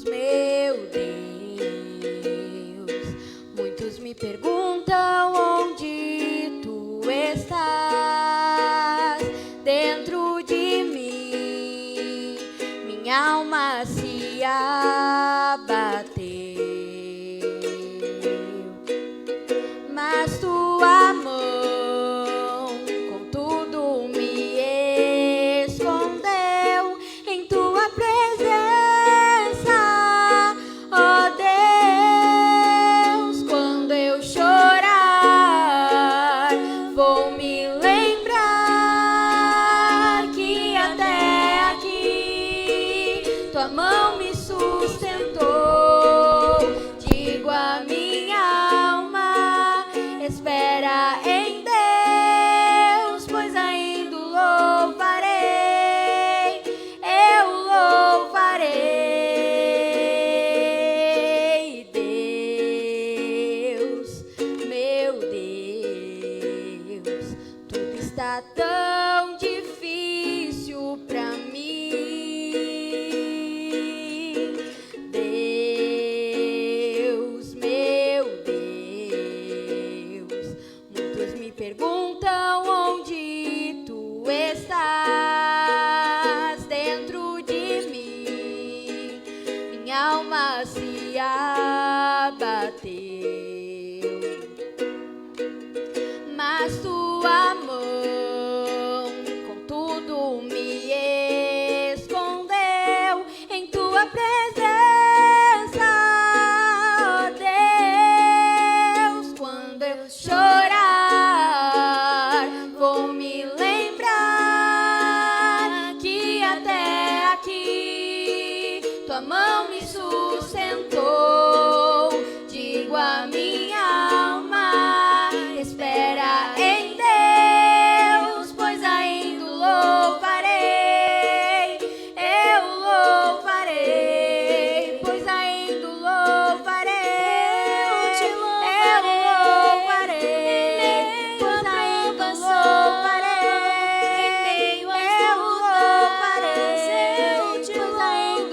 meu Deus, muitos me perguntam onde tu estás dentro de mim. Minha alma se abateu, mas tua mão com tudo me escondeu em tua presença, ó Deus. Quando eu chorar, vou me lembrar que até aqui tua mão me sustentou. Digo a minha alma, espera em Deus, pois ainda o louvarei, eu louvarei. Deus, meu Deus, tudo está tão difícil pra mim. Deus, meu Deus, muitos me perguntam onde tu estás dentro de mim. Minha alma se abateu, mas tua mão com tudo me escondeu em tua presença, ó Deus. Quando eu chorar, vou me lembrar que até aqui tua mão me sustentou. Digo a minha alma, espera em Deus, pois ainda o louvarei, eu louvarei, pois ainda o louvarei, eu louvarei, pois ainda o louvarei, eu louvarei, pois ainda o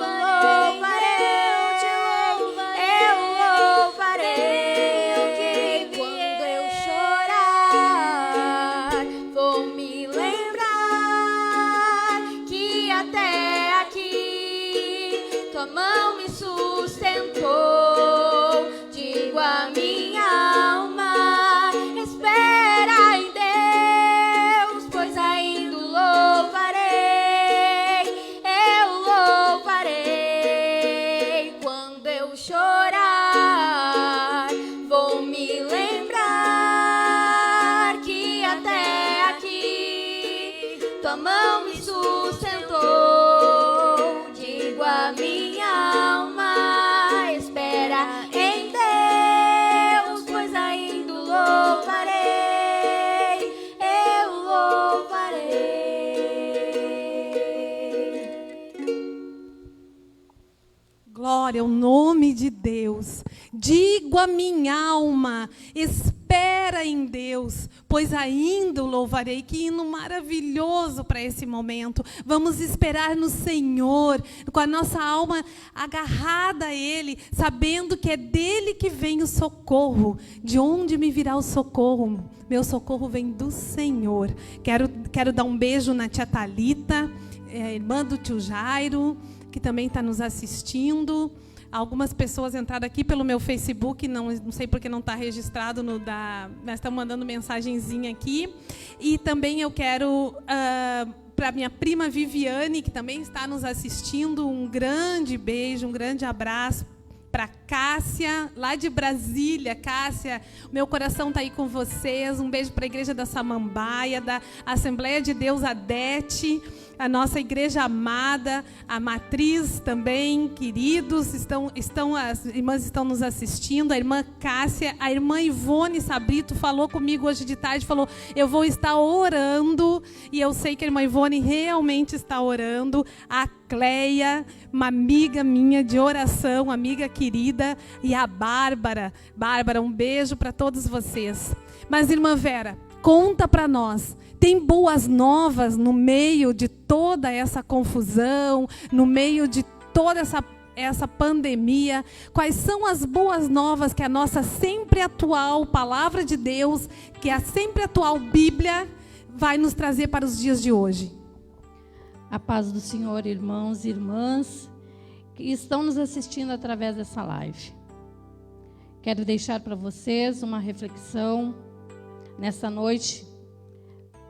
louvarei. Quando eu chorar, vou me lembrar que até aqui tua mão me sustentou. Digo a minha alma, espera em Deus, pois ainda o louvarei, eu louvarei. Quando eu chorar, vou me lembrar que até aqui tua mão me sustentou. Digo a minha alma, espera em Deus, pois ainda o louvarei, eu louvarei. Glória ao nome de Deus. Digo a minha alma, espera espera em Deus, pois ainda o louvarei. Que hino maravilhoso para esse momento. Vamos esperar no Senhor, com a nossa alma agarrada a Ele, sabendo que é dele que vem o socorro. De onde me virá o socorro? Meu socorro vem do Senhor. Quero dar um beijo na tia Thalita, irmã do tio Jairo, que também está nos assistindo. Algumas pessoas entraram aqui pelo meu Facebook, não sei porque não está registrado mas estão mandando mensagenzinha aqui. E também eu quero, para minha prima Viviane, que também está nos assistindo, um grande beijo, um grande abraço. Para Cássia, lá de Brasília. Cássia, meu coração está aí com vocês. Um beijo para a Igreja da Samambaia, da Assembleia de Deus Adete, a nossa igreja amada, a Matriz também, queridos, as irmãs estão nos assistindo, a irmã Cássia, a irmã Ivone Sabrito falou comigo hoje de tarde, falou, eu vou estar orando, e eu sei que a irmã Ivone realmente está orando. A Cleia, uma amiga minha de oração, amiga querida, e a Bárbara. Bárbara, um beijo para todos vocês. Mas, irmã Vera, conta para nós, tem boas novas no meio de toda essa confusão, no meio de toda essa pandemia? Quais são as boas novas que a nossa sempre atual Palavra de Deus, que a sempre atual Bíblia vai nos trazer para os dias de hoje? A paz do Senhor, irmãos e irmãs que estão nos assistindo através dessa live. Quero deixar para vocês uma reflexão nessa noite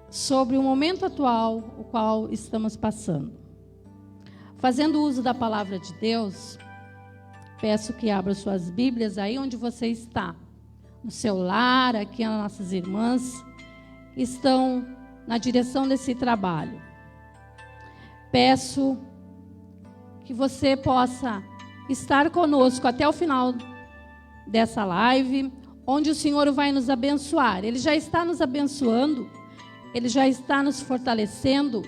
sobre o momento atual, o qual estamos passando. Fazendo uso da palavra de Deus, peço que abra suas Bíblias aí onde você está, no seu lar, aqui as nossas irmãs que estão na direção desse trabalho. Peço que você possa estar conosco até o final dessa live, onde o Senhor vai nos abençoar. Ele já está nos abençoando, Ele já está nos fortalecendo.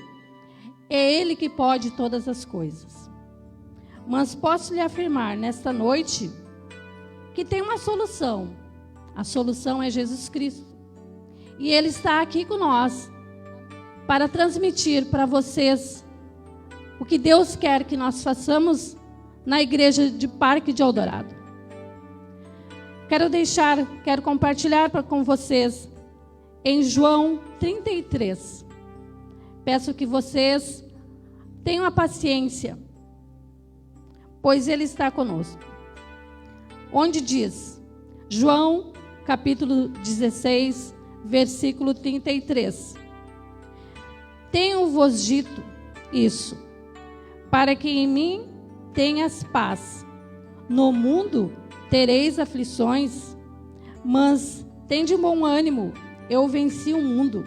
É Ele que pode todas as coisas. Mas posso lhe afirmar nesta noite que tem uma solução. A solução é Jesus Cristo. E Ele está aqui com nós para transmitir para vocês o que Deus quer que nós façamos na igreja de Parque de Eldorado. Quero compartilhar com vocês em João 33. Peço que vocês tenham a paciência, pois Ele está conosco. Onde diz, João capítulo 16, versículo 33. Tenho-vos dito isso, para que em mim tenhas paz. No mundo tereis aflições, mas tende bom ânimo, eu venci o mundo.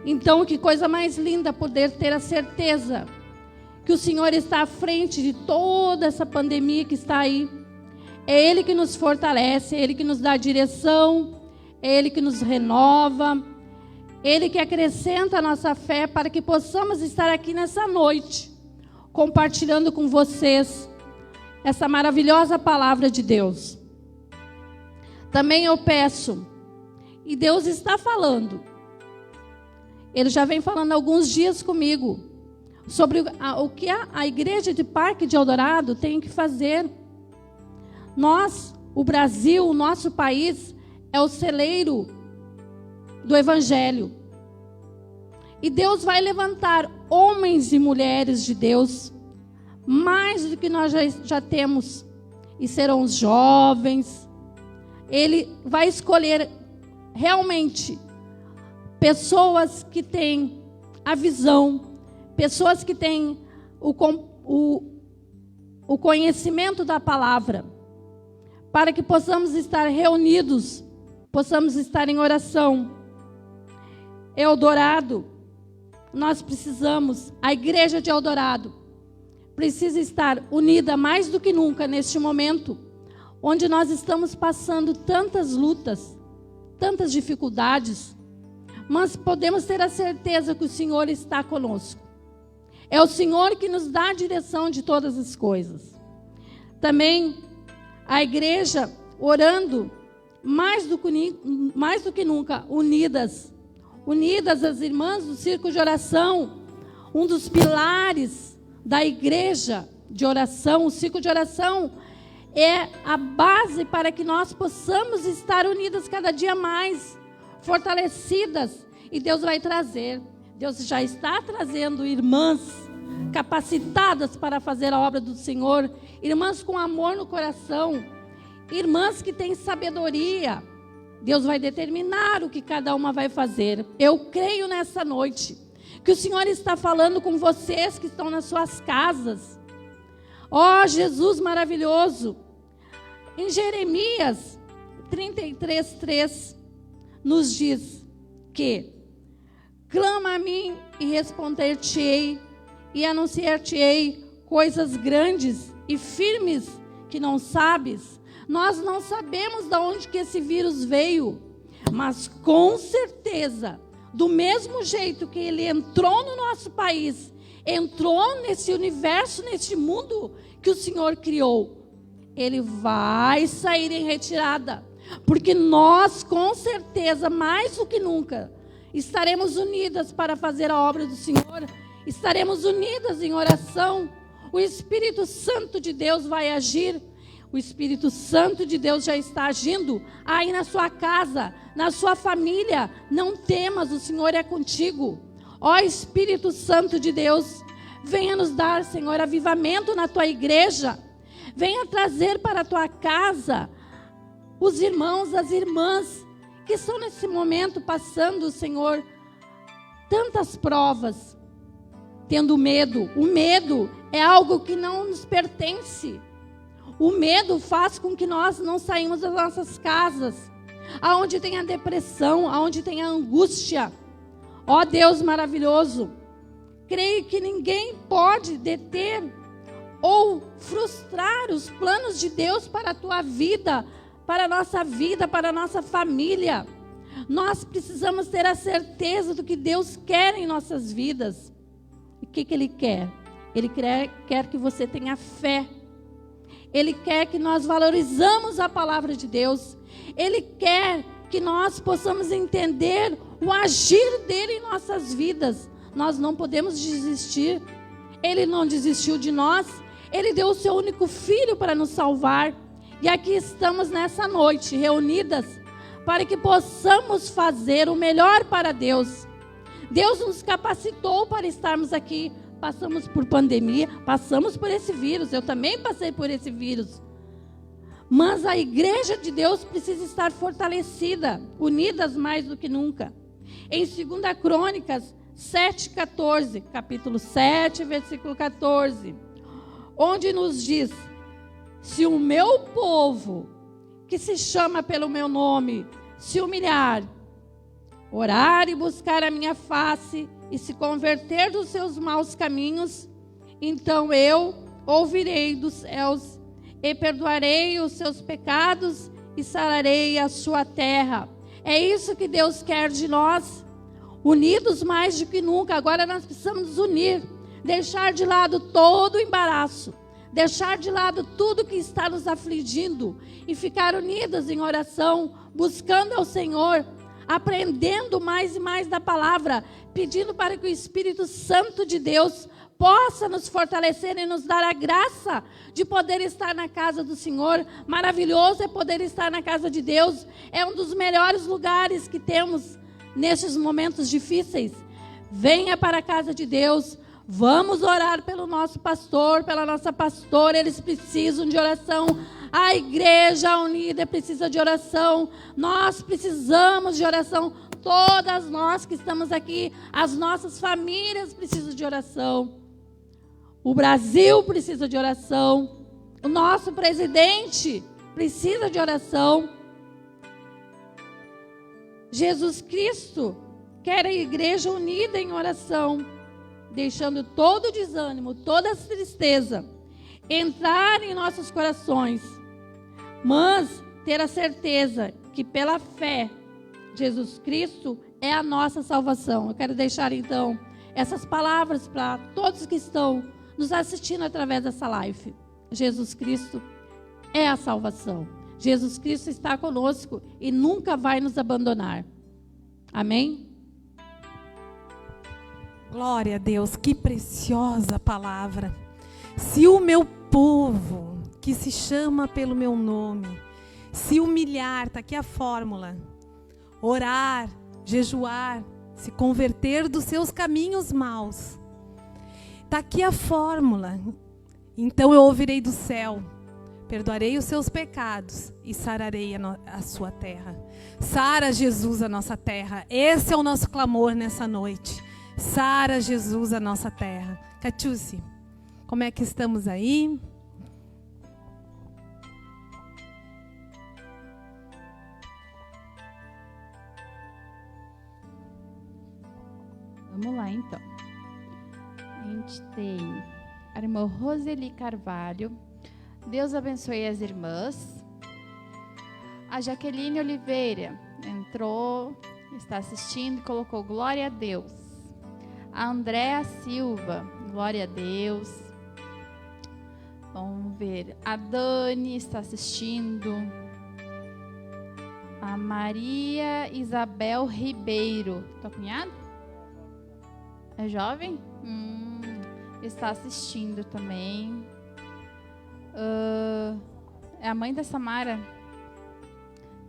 Então, que coisa mais linda poder ter a certeza que o Senhor está à frente de toda essa pandemia que está aí. É Ele que nos fortalece, é Ele que nos dá direção, é Ele que nos renova, Ele que acrescenta a nossa fé para que possamos estar aqui nessa noite, compartilhando com vocês essa maravilhosa palavra de Deus. Também eu peço, e Deus está falando, Ele já vem falando há alguns dias comigo, sobre o que a igreja de Parque de Eldorado tem que fazer. Nós, o Brasil, o nosso país, é o celeiro do Evangelho. E Deus vai levantar homens e mulheres de Deus, mais do que nós já temos, e serão os jovens. Ele vai escolher realmente pessoas que têm a visão, pessoas que têm o conhecimento da palavra, para que possamos estar reunidos, possamos estar em oração. Eldorado, nós precisamos, a igreja de Eldorado precisa estar unida mais do que nunca neste momento, onde nós estamos passando tantas lutas, tantas dificuldades, mas podemos ter a certeza que o Senhor está conosco. É o Senhor que nos dá a direção de todas as coisas. Também a igreja orando mais do que nunca, unidas. Unidas as irmãs do círculo de oração, um dos pilares da igreja de oração. O círculo de oração é a base para que nós possamos estar unidas cada dia mais, fortalecidas. E Deus vai trazer, Deus já está trazendo irmãs capacitadas para fazer a obra do Senhor, irmãs com amor no coração, irmãs que têm sabedoria. Deus vai determinar o que cada uma vai fazer. Eu creio nessa noite que o Senhor está falando com vocês que estão nas suas casas. Ó Jesus maravilhoso! Em Jeremias 33:3 nos diz que: clama a mim e responder-te-ei, e anunciar-te-ei coisas grandes e firmes que não sabes. Nós não sabemos de onde que esse vírus veio, mas com certeza, do mesmo jeito que ele entrou no nosso país, entrou nesse universo, nesse mundo que o Senhor criou, ele vai sair em retirada, porque nós, com certeza, mais do que nunca, estaremos unidas para fazer a obra do Senhor, estaremos unidas em oração. O Espírito Santo de Deus vai agir. O Espírito Santo de Deus já está agindo aí na sua casa, na sua família. Não temas, o Senhor é contigo. Ó Espírito Santo de Deus, venha nos dar, Senhor, avivamento na tua igreja. Venha trazer para a tua casa os irmãos, as irmãs que estão nesse momento passando, Senhor, tantas provas, tendo medo. O medo é algo que não nos pertence. O medo faz com que nós não saímos das nossas casas, aonde tem a depressão, aonde tem a angústia. Ó Deus maravilhoso, creio que ninguém pode deter ou frustrar os planos de Deus para a tua vida, para a nossa vida, para a nossa família. Nós precisamos ter a certeza do que Deus quer em nossas vidas. E o que Ele quer? Ele quer que você tenha fé. Ele quer que nós valorizamos a palavra de Deus. Ele quer que nós possamos entender o agir dele em nossas vidas. Nós não podemos desistir. Ele não desistiu de nós. Ele deu o seu único filho para nos salvar. E aqui estamos nessa noite, reunidas, para que possamos fazer o melhor para Deus. Deus nos capacitou para estarmos aqui. Passamos por pandemia, passamos por esse vírus. Eu também passei por esse vírus. Mas a igreja de Deus precisa estar fortalecida, unidas mais do que nunca. Em 2 Crônicas 7:14, capítulo 7, versículo 14, onde nos diz: se o meu povo, que se chama pelo meu nome, se humilhar, orar e buscar a minha face, e se converter dos seus maus caminhos, então eu ouvirei dos céus e perdoarei os seus pecados e sararei a sua terra. É isso que Deus quer de nós, unidos mais do que nunca. Agora nós precisamos nos unir, deixar de lado todo o embaraço, deixar de lado tudo que está nos afligindo e ficar unidas em oração, buscando ao Senhor, aprendendo mais e mais da palavra, pedindo para que o Espírito Santo de Deus possa nos fortalecer e nos dar a graça de poder estar na casa do Senhor. Maravilhoso é poder estar na casa de Deus. É um dos melhores lugares que temos nesses momentos difíceis. Venha para a casa de Deus. Vamos orar pelo nosso pastor, pela nossa pastora. Eles precisam de oração. A igreja unida precisa de oração. Nós precisamos de oração. Todas nós que estamos aqui, as nossas famílias precisam de oração. O Brasil precisa de oração. O nosso presidente precisa de oração. Jesus Cristo quer a igreja unida em oração, deixando todo o desânimo, toda a tristeza entrar em nossos corações, mas ter a certeza que pela fé Jesus Cristo é a nossa salvação. Eu quero deixar então essas palavras para todos que estão nos assistindo através dessa live. Jesus Cristo é a salvação. Jesus Cristo está conosco e nunca vai nos abandonar. Amém? Glória a Deus, que preciosa palavra. Se o meu povo, que se chama pelo meu nome, se humilhar, está aqui a fórmula, orar, jejuar, se converter dos seus caminhos maus. Está aqui a fórmula. Então eu ouvirei do céu, perdoarei os seus pecados e sararei a sua terra. Sara, Jesus, a nossa terra. Esse é o nosso clamor nessa noite. Sara, Jesus, a nossa terra. Catiúcia, como é que estamos aí? Vamos lá, então. A gente tem a irmã Roseli Carvalho. Deus abençoe as irmãs. A Jaqueline Oliveira entrou, está assistindo e colocou glória a Deus. A Andréa Silva, glória a Deus. Vamos ver. A Dani está assistindo. A Maria Isabel Ribeiro. Tua cunhada? É jovem? Está assistindo também. É a mãe da Samara.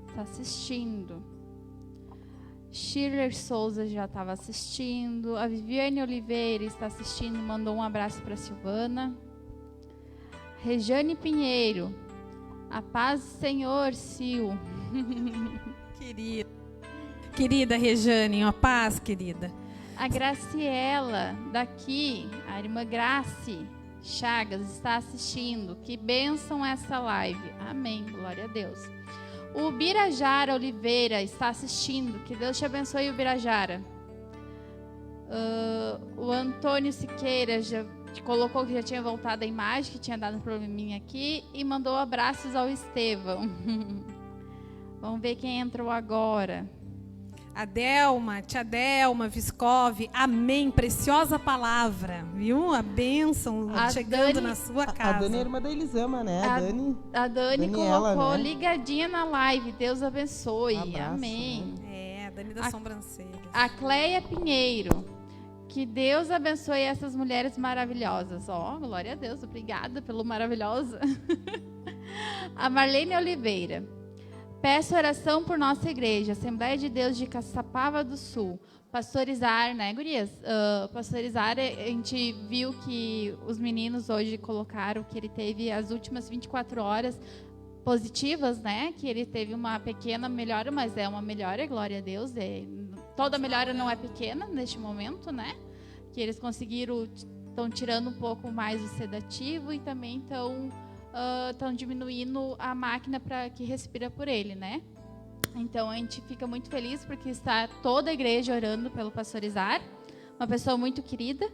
Está assistindo. Schiller Souza já estava assistindo. A Viviane Oliveira está assistindo. Mandou um abraço para a Silvana. Rejane Pinheiro. A paz do Senhor, Sil. Querida Rejane, a paz, querida. A Graciela, daqui, a irmã Grace Chagas, está assistindo. Que bênção essa live. Amém, glória a Deus. O Birajara Oliveira está assistindo. Que Deus te abençoe, Birajara. O Antônio Siqueira já colocou que já tinha voltado a imagem, que tinha dado um probleminha aqui. E mandou abraços ao Estevão. Vamos ver quem entrou agora. A Delma, tia Delma, Viscov, amém, preciosa palavra, viu? A bênção chegando na sua casa. A Dani é irmã da Elisama, né? A Dani Daniela, colocou, né? Ligadinha na live, Deus abençoe, Abraço, amém. né? A Dani da sobrancelha. A Cleia Pinheiro, que Deus abençoe essas mulheres maravilhosas. Glória a Deus, obrigada pelo maravilhosa. A Marlene Oliveira. Peço oração por nossa igreja, Assembleia de Deus de Caçapava do Sul. Pastorizar, né, gurias? Pastorizar, a gente viu que os meninos hoje colocaram que ele teve as últimas 24 horas positivas, né? Que ele teve uma pequena melhora, mas é uma melhora, glória a Deus. Toda melhora não é pequena neste momento, né? Que eles conseguiram, estão tirando um pouco mais o sedativo e também estão diminuindo a máquina para que respira por ele, né? Então a gente fica muito feliz porque está toda a igreja orando pelo pastorizar, uma pessoa muito querida,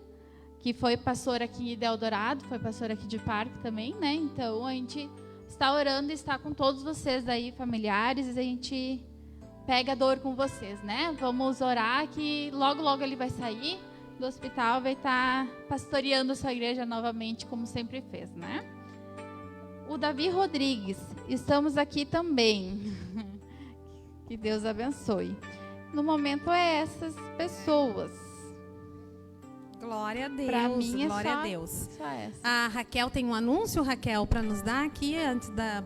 que foi pastor aqui de Eldorado, foi pastor aqui de Parque também, né? Então a gente está orando e está com todos vocês aí, familiares, e a gente pega a dor com vocês, né? Vamos orar que logo, logo ele vai sair do hospital, vai estar pastoreando a sua igreja novamente, como sempre fez, né? O Davi Rodrigues, estamos aqui também. Que Deus abençoe. No momento é essas pessoas. Glória a Deus. Para mim é glória só, a Deus. Só essa. A Raquel tem um anúncio, Raquel, para nos dar aqui antes da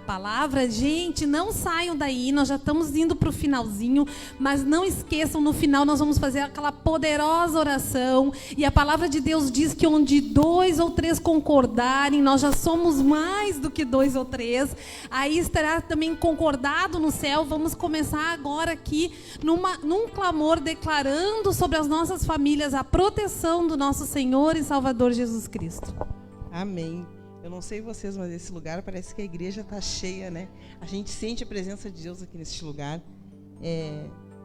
palavra. Gente, não saiam daí, nós já estamos indo para o finalzinho, mas não esqueçam, no final nós vamos fazer aquela poderosa oração, e a palavra de Deus diz que onde 2 ou 3 concordarem, nós já somos mais do que 2 ou 3, aí estará também concordado no céu. Vamos começar agora aqui num clamor, declarando sobre as nossas famílias a proteção do nosso Senhor e Salvador Jesus Cristo. Amém. Eu não sei vocês, mas esse lugar parece que a igreja está cheia, né? A gente sente a presença de Deus aqui nesse lugar.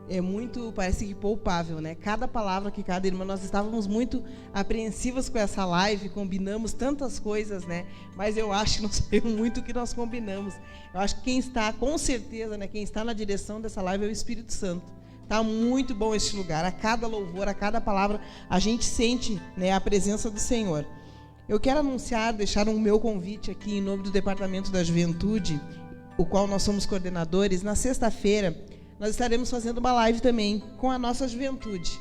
É muito, parece que palpável, né? Cada palavra que cada irmã, nós estávamos muito apreensivas com essa live, combinamos tantas coisas, né? Mas eu acho que não saiu muito o que nós combinamos. Eu acho que quem está, com certeza, né? Quem está na direção dessa live é o Espírito Santo. Tá muito bom este lugar. A cada louvor, a cada palavra, a gente sente, né, a presença do Senhor. Eu quero anunciar, deixar o meu convite aqui em nome do Departamento da Juventude o qual nós somos coordenadores, na sexta-feira nós estaremos fazendo uma live também com a nossa juventude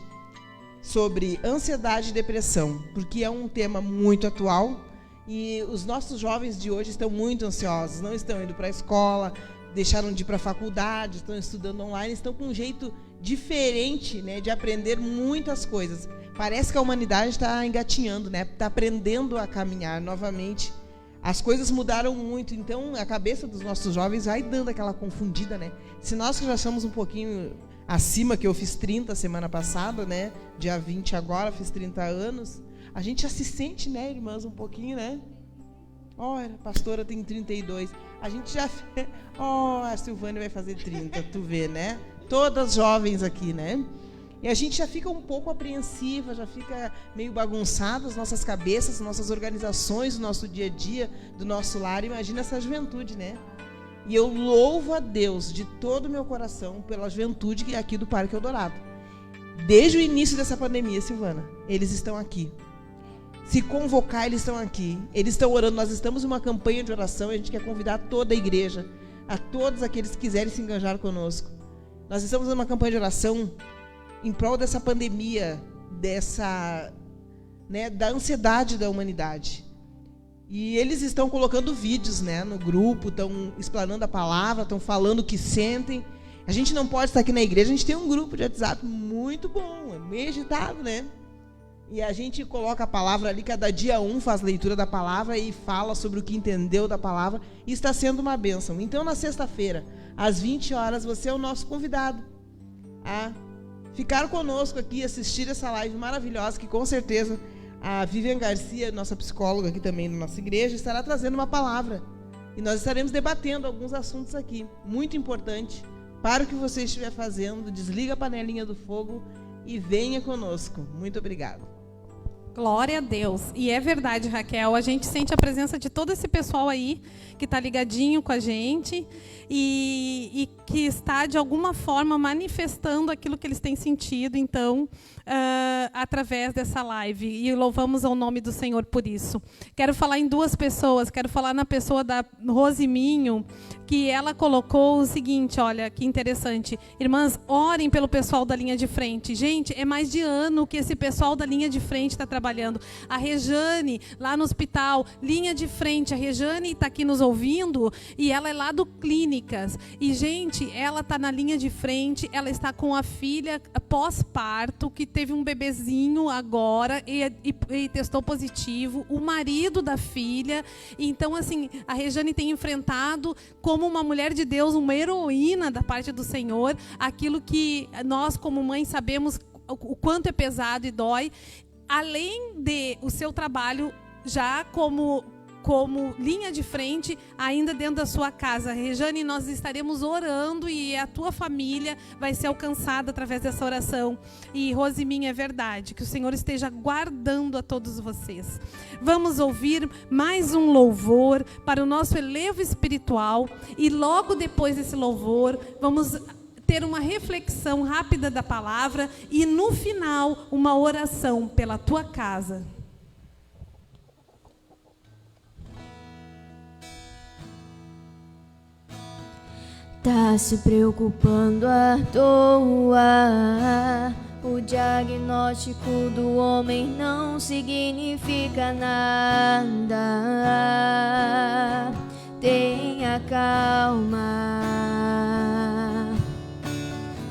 sobre ansiedade e depressão, porque é um tema muito atual e os nossos jovens de hoje estão muito ansiosos, não estão indo para a escola, deixaram de ir para a faculdade, estão estudando online, estão com um jeito diferente, né, de aprender muitas coisas. Parece que a humanidade está engatinhando, né, está aprendendo a caminhar novamente. As coisas mudaram muito, então a cabeça dos nossos jovens vai dando aquela confundida, né? Se nós que já estamos um pouquinho acima, que eu fiz 30 semana passada, né? Dia 20 agora, fiz 30 anos. A gente já se sente, né, irmãs, um pouquinho, né? Ó, a pastora tem 32. A gente já... Ó, a Silvânia vai fazer 30, tu vê, né? Todas jovens aqui, né? E a gente já fica um pouco apreensiva, já fica meio bagunçado as nossas cabeças, nossas organizações, o nosso dia a dia, do nosso lar. Imagina essa juventude, né? E eu louvo a Deus de todo o meu coração pela juventude que é aqui do Parque Eldorado. Desde o início dessa pandemia, Silvana, eles estão aqui. Se convocar, eles estão aqui. Eles estão orando. Nós estamos em uma campanha de oração e a gente quer convidar toda a igreja, a todos aqueles que quiserem se engajar conosco. Nós estamos numa campanha de oração em prol dessa pandemia, né, da ansiedade da humanidade. E eles estão colocando vídeos, né, no grupo, estão explanando a palavra, estão falando o que sentem. A gente não pode estar aqui na igreja, a gente tem um grupo de WhatsApp muito bom, é meio agitado, né? E a gente coloca a palavra ali, cada dia faz leitura da palavra e fala sobre o que entendeu da palavra, e está sendo uma bênção. Então, na sexta-feira, às 20 horas, você é o nosso convidado a ficar conosco aqui, assistir essa live maravilhosa, que com certeza a Vivian Garcia, nossa psicóloga aqui também na nossa igreja, estará trazendo uma palavra. E nós estaremos debatendo alguns assuntos aqui, muito importante. Para o que você estiver fazendo, desliga a panelinha do fogo e venha conosco. Muito obrigada. Glória a Deus. E é verdade, Raquel, a gente sente a presença de todo esse pessoal aí que está ligadinho com a gente e que está, de alguma forma, manifestando aquilo que eles têm sentido, então, através dessa live. E louvamos ao nome do Senhor por isso. Quero falar em duas pessoas. Quero falar na pessoa da Rosiminho, que ela colocou o seguinte, olha, que interessante. Irmãs, orem pelo pessoal da linha de frente. Gente, é mais de ano que esse pessoal da linha de frente está trabalhando. A Rejane, lá no hospital, linha de frente. A Rejane está aqui nos ouvindo e ela é lá do Clínicas. E, gente, ela está na linha de frente, ela está com a filha pós-parto, que teve um bebezinho agora e testou positivo. O marido da filha. Então, assim, a Rejane tem enfrentado como uma mulher de Deus, uma heroína da parte do Senhor, aquilo que nós, como mães, sabemos o quanto é pesado e dói, além de o seu trabalho já como linha de frente, ainda dentro da sua casa. Rejane, nós estaremos orando e a tua família vai ser alcançada através dessa oração. E, Rosiminha, é verdade, que o Senhor esteja guardando a todos vocês. Vamos ouvir mais um louvor para o nosso elevo espiritual e logo depois desse louvor, vamos ter uma reflexão rápida da palavra e, no final, uma oração pela tua casa. Tá se preocupando à toa. O diagnóstico do homem não significa nada. Tenha calma.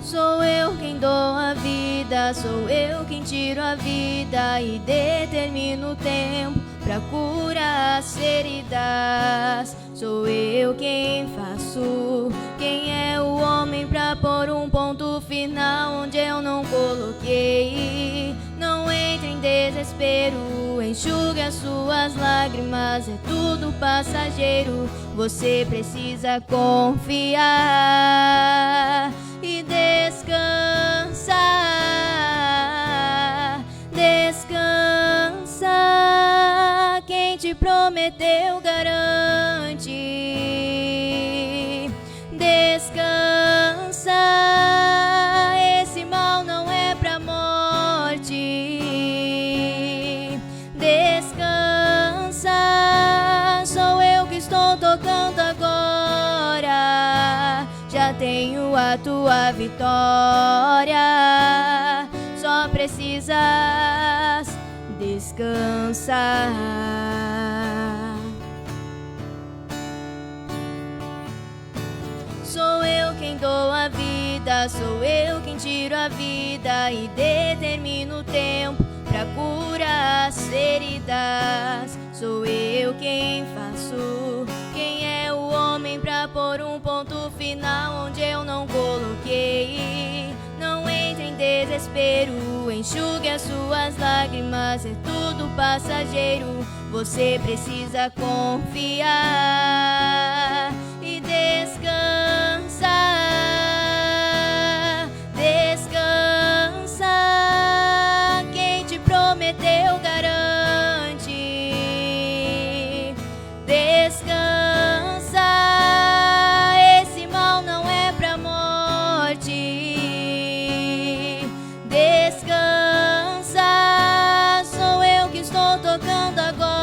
Sou eu quem dou a vida, sou eu quem tiro a vida e determino o tempo pra curar as feridas. Sou eu quem faço. Quem é o homem pra pôr um ponto final onde eu não coloquei? Não entre em desespero, enxugue as suas lágrimas, é tudo passageiro. Você precisa confiar e descansar. Descansa, quem te prometeu garante. Descansa, esse mal não é pra morte. Descansa, sou eu que estou tocando agora. já tenho a tua vitória. Só precisas descansar. Sou eu quem dou a vida, sou eu quem tiro a vida e determino o tempo pra curar as feridas. Sou eu quem faço. Quem é o homem pra pôr um ponto final onde eu não coloquei? Não entre em desespero, enxugue as suas lágrimas, é tudo passageiro. Você precisa confiar e descansar. Descansa, quem te prometeu garante. Descansa, esse mal não é pra morte. Descansa, sou eu que estou tocando agora.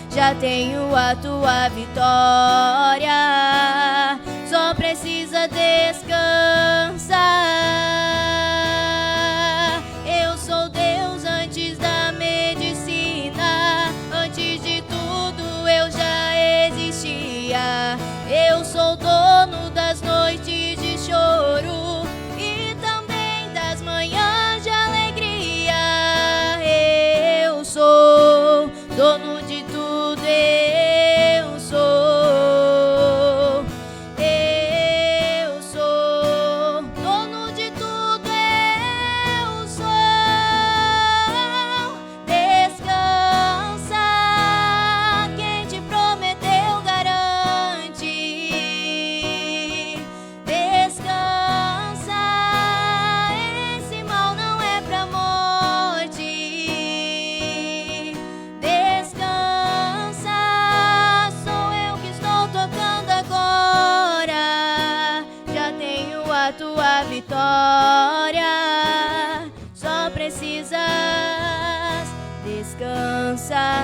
Já tenho a tua vitória. Só precisa descansar. Eu sou Deus antes da medicina. Antes de tudo eu já existia. Eu sou dono das noites de choro e também das manhãs de alegria. Eu sou dono de tudo, eu sou. Eu sou dono de tudo, eu sou. Descansa, quem te prometeu garante. Descansa, esse mal não é pra morte. Descansa, sou eu que estou tocando agora. Já tenho a tua vitória. Só precisas descansar.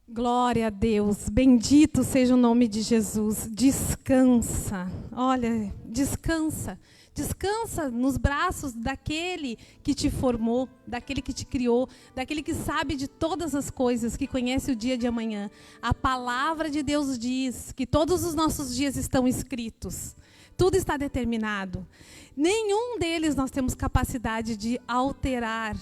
Glória a Deus, bendito seja o nome de Jesus. Descansa, olha, descansa. Descansa nos braços daquele que te formou, daquele que te criou, daquele que sabe de todas as coisas, que conhece o dia de amanhã. A palavra de Deus diz que todos os nossos dias estão escritos. Tudo está determinado. Nenhum deles nós temos capacidade de alterar.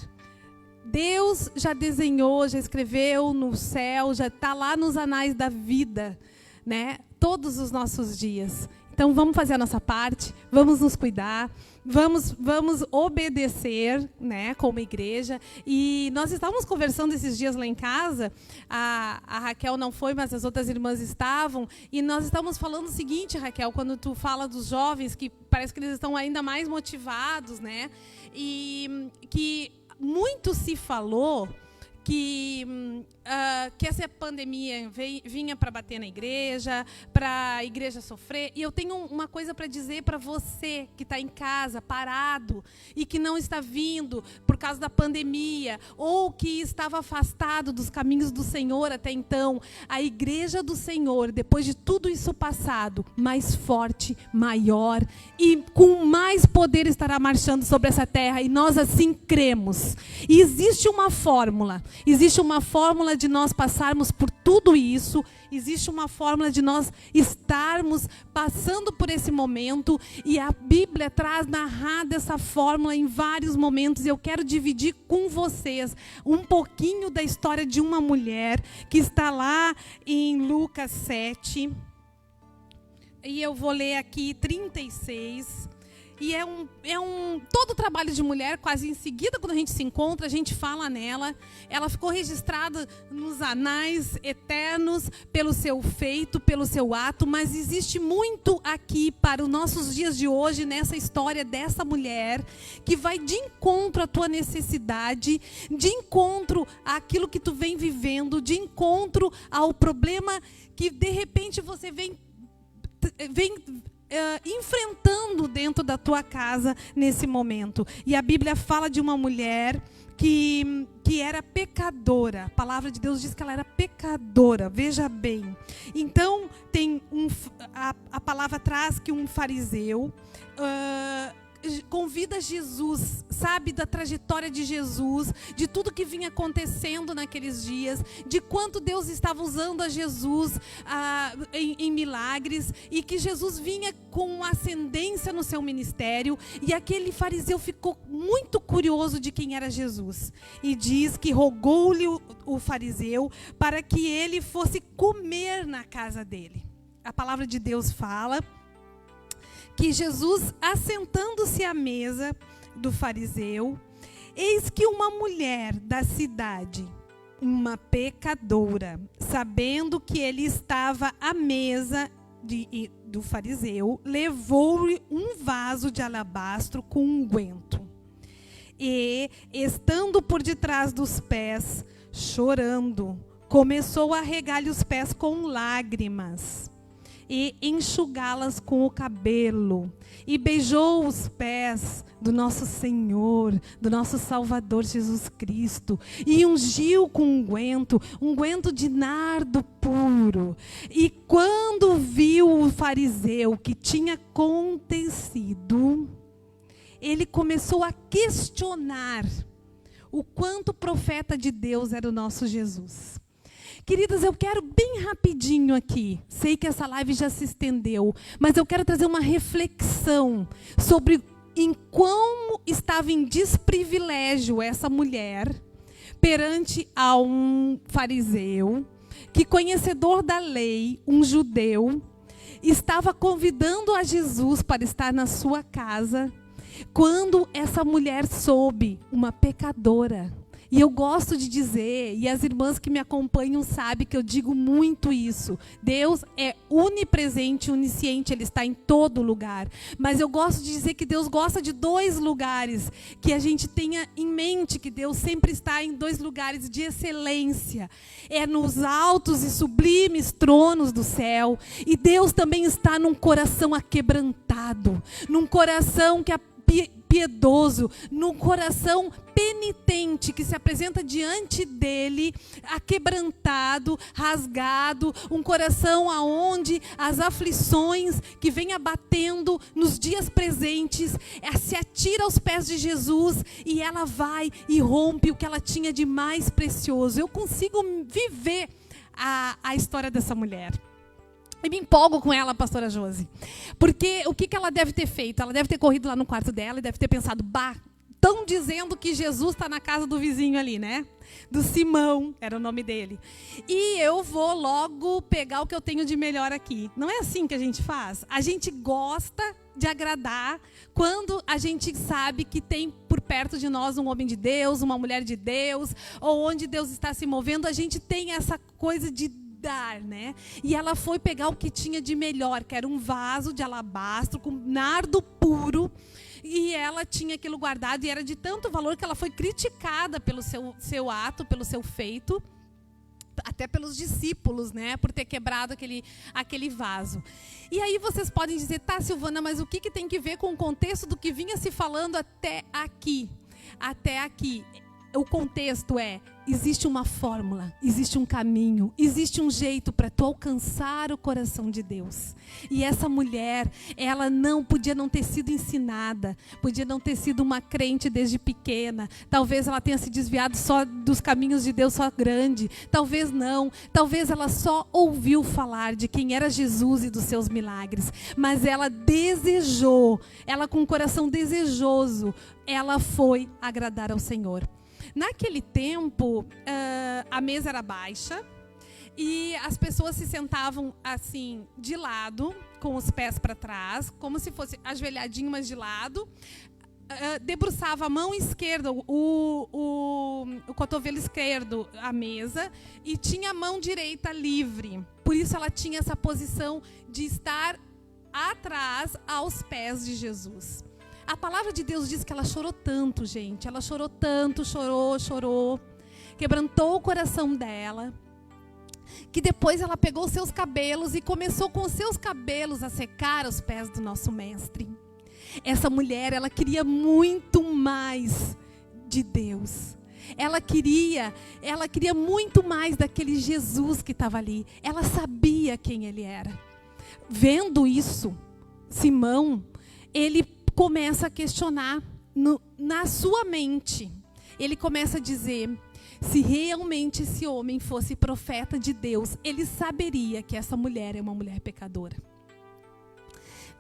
Deus já desenhou, já escreveu no céu, já está lá nos anais da vida, né? Todos os nossos dias. Então vamos fazer a nossa parte, vamos nos cuidar, vamos obedecer, né, como igreja. E nós estávamos conversando esses dias lá em casa, a Raquel não foi, mas as outras irmãs estavam, e nós estávamos falando o seguinte, Raquel, quando tu fala dos jovens, que parece que eles estão ainda mais motivados, né, e que muito se falou que essa pandemia vinha para bater na igreja, para a igreja sofrer. E eu tenho uma coisa para dizer para você que está em casa, parado, e que não está vindo por causa da pandemia, ou que estava afastado dos caminhos do Senhor até então. A igreja do Senhor, depois de tudo isso passado, mais forte, maior, e com mais poder estará marchando sobre essa terra, e nós assim cremos. E existe uma fórmula de nós passarmos por tudo isso, existe uma fórmula de nós estarmos passando por esse momento, e a Bíblia traz narrada essa fórmula em vários momentos, e eu quero dividir com vocês um pouquinho da história de uma mulher que está lá em Lucas 7, e eu vou ler aqui 36. E todo o trabalho de mulher, quase em seguida, quando a gente se encontra, a gente fala nela. Ela ficou registrada nos anais eternos pelo seu feito, pelo seu ato, mas existe muito aqui para os nossos dias de hoje, nessa história dessa mulher, que vai de encontro à tua necessidade, de encontro àquilo que tu vem vivendo, de encontro ao problema que, de repente, você vem enfrentando dentro da tua casa nesse momento. E a Bíblia fala de uma mulher que era pecadora. A palavra de Deus diz que ela era pecadora, veja bem. Então, tem a palavra traz que um fariseu convida Jesus, sabe da trajetória de Jesus, de tudo que vinha acontecendo naqueles dias, de quanto Deus estava usando a Jesus em milagres, e que Jesus vinha com ascendência no seu ministério, e aquele fariseu ficou muito curioso de quem era Jesus, e diz que rogou-lhe o fariseu para que ele fosse comer na casa dele. A palavra de Deus fala que Jesus, assentando-se à mesa do fariseu, eis que uma mulher da cidade, uma pecadora, sabendo que ele estava à mesa do fariseu, levou-lhe um vaso de alabastro com unguento. E, estando por detrás dos pés, chorando, começou a regar-lhe os pés com lágrimas e enxugá-las com o cabelo, e beijou os pés do nosso Senhor, do nosso Salvador Jesus Cristo, e ungiu com unguento de nardo puro. E quando viu o fariseu que tinha acontecido, ele começou a questionar o quanto profeta de Deus era o nosso Jesus. Queridas, eu quero bem rapidinho aqui, sei que essa live já se estendeu, mas eu quero trazer uma reflexão sobre em como estava em desprivilégio essa mulher perante a um fariseu, que conhecedor da lei, um judeu, estava convidando a Jesus para estar na sua casa, quando essa mulher soube, uma pecadora. E eu gosto de dizer, e as irmãs que me acompanham sabem que eu digo muito isso. Deus é onipresente, onisciente, Ele está em todo lugar. Mas eu gosto de dizer que Deus gosta de 2 lugares, que a gente tenha em mente que Deus sempre está em 2 lugares de excelência. É nos altos e sublimes tronos do céu. E Deus também está num coração aquebrantado, num coração que piedoso, num coração penitente, que se apresenta diante dele, aquebrantado, rasgado, um coração aonde as aflições que vem abatendo nos dias presentes, se atira aos pés de Jesus, e ela vai e rompe o que ela tinha de mais precioso. Eu consigo viver a história dessa mulher. E me empolgo com ela, pastora Josi. Porque o que ela deve ter feito? Ela deve ter corrido lá no quarto dela e deve ter pensado, estão dizendo que Jesus está na casa do vizinho ali, né? Do Simão, era o nome dele. E eu vou logo pegar o que eu tenho de melhor aqui. Não é assim que a gente faz? A gente gosta de agradar quando a gente sabe que tem por perto de nós um homem de Deus, uma mulher de Deus, ou onde Deus está se movendo, a gente tem essa coisa de dar, né? E ela foi pegar o que tinha de melhor, que era um vaso de alabastro com nardo puro, e ela tinha aquilo guardado, e era de tanto valor que ela foi criticada pelo seu ato, pelo seu feito, até pelos discípulos, né? Por ter quebrado aquele vaso. E aí vocês podem dizer, tá, Silvana, mas o que tem que ver com o contexto do que vinha se falando até aqui? Até aqui. O contexto existe uma fórmula, existe um caminho, existe um jeito para tu alcançar o coração de Deus. E essa mulher, ela podia não ter sido ensinada, podia não ter sido uma crente desde pequena, talvez ela tenha se desviado só dos caminhos de Deus só grande, talvez não, talvez ela só ouviu falar de quem era Jesus e dos seus milagres, mas ela desejou, ela com um coração desejoso, ela foi agradar ao Senhor. Naquele tempo, a mesa era baixa e as pessoas se sentavam assim, de lado, com os pés para trás, como se fosse ajoelhadinho, mas de lado. Debruçava a mão esquerda, o cotovelo esquerdo, a mesa, e tinha a mão direita livre. Por isso ela tinha essa posição de estar atrás, aos pés de Jesus. A palavra de Deus diz que ela chorou tanto, gente. Ela chorou tanto, chorou. Quebrantou o coração dela. que depois ela pegou os seus cabelos e começou com os seus cabelos a secar os pés do nosso mestre. Essa mulher, ela queria muito mais de Deus. Ela queria muito mais daquele Jesus que estava ali. Ela sabia quem ele era. Vendo isso, Simão, ele começa a questionar na sua mente. Ele começa a dizer: se realmente esse homem fosse profeta de Deus, ele saberia que essa mulher é uma mulher pecadora.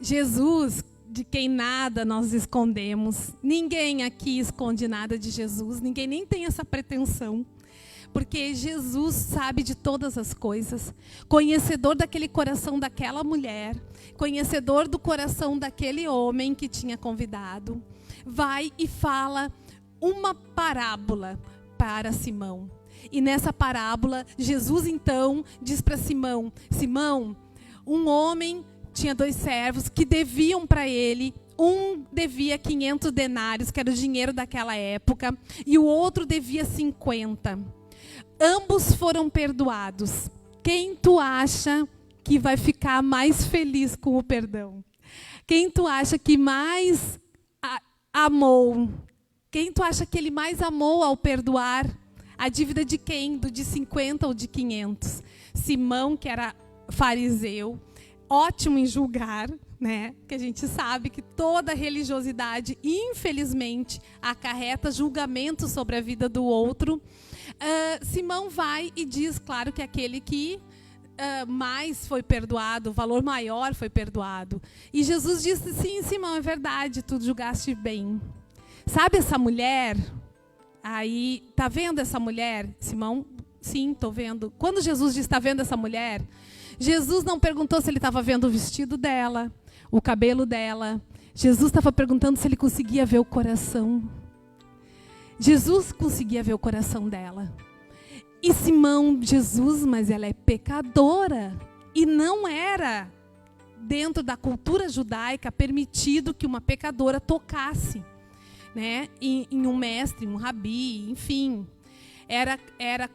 Jesus, de quem nada nós escondemos. Ninguém aqui esconde nada de Jesus. Ninguém nem tem essa pretensão. Porque Jesus sabe de todas as coisas. Conhecedor daquele coração daquela mulher. Conhecedor do coração daquele homem que tinha convidado. Vai e fala uma parábola para Simão. E nessa parábola, Jesus então diz para Simão: Simão, um homem tinha 2 servos que deviam para ele. Um devia 500 denários, que era o dinheiro daquela época, e o outro devia 50. Ambos foram perdoados. Quem tu acha que vai ficar mais feliz com o perdão? Quem tu acha que mais amou? Quem tu acha que ele mais amou ao perdoar? A dívida de quem? Do de 50 ou de 500? Simão, que era fariseu, ótimo em julgar, né? Que a gente sabe que toda religiosidade, infelizmente, acarreta julgamento sobre a vida do outro. Simão vai e diz, claro, que aquele que mais foi perdoado, o valor maior foi perdoado. E Jesus disse: sim, Simão, é verdade, tu julgaste bem. Sabe essa mulher? Aí, tá vendo essa mulher, Simão? Sim, tô vendo. Quando Jesus diz: tá vendo essa mulher? Jesus não perguntou se ele estava vendo o vestido dela, o cabelo dela. Jesus estava perguntando se ele conseguia ver o coração. Jesus conseguia ver o coração dela. E Simão, Jesus, mas ela é pecadora. E não era, dentro da cultura judaica, permitido que uma pecadora tocasse, né, em um mestre, um rabi, enfim. Era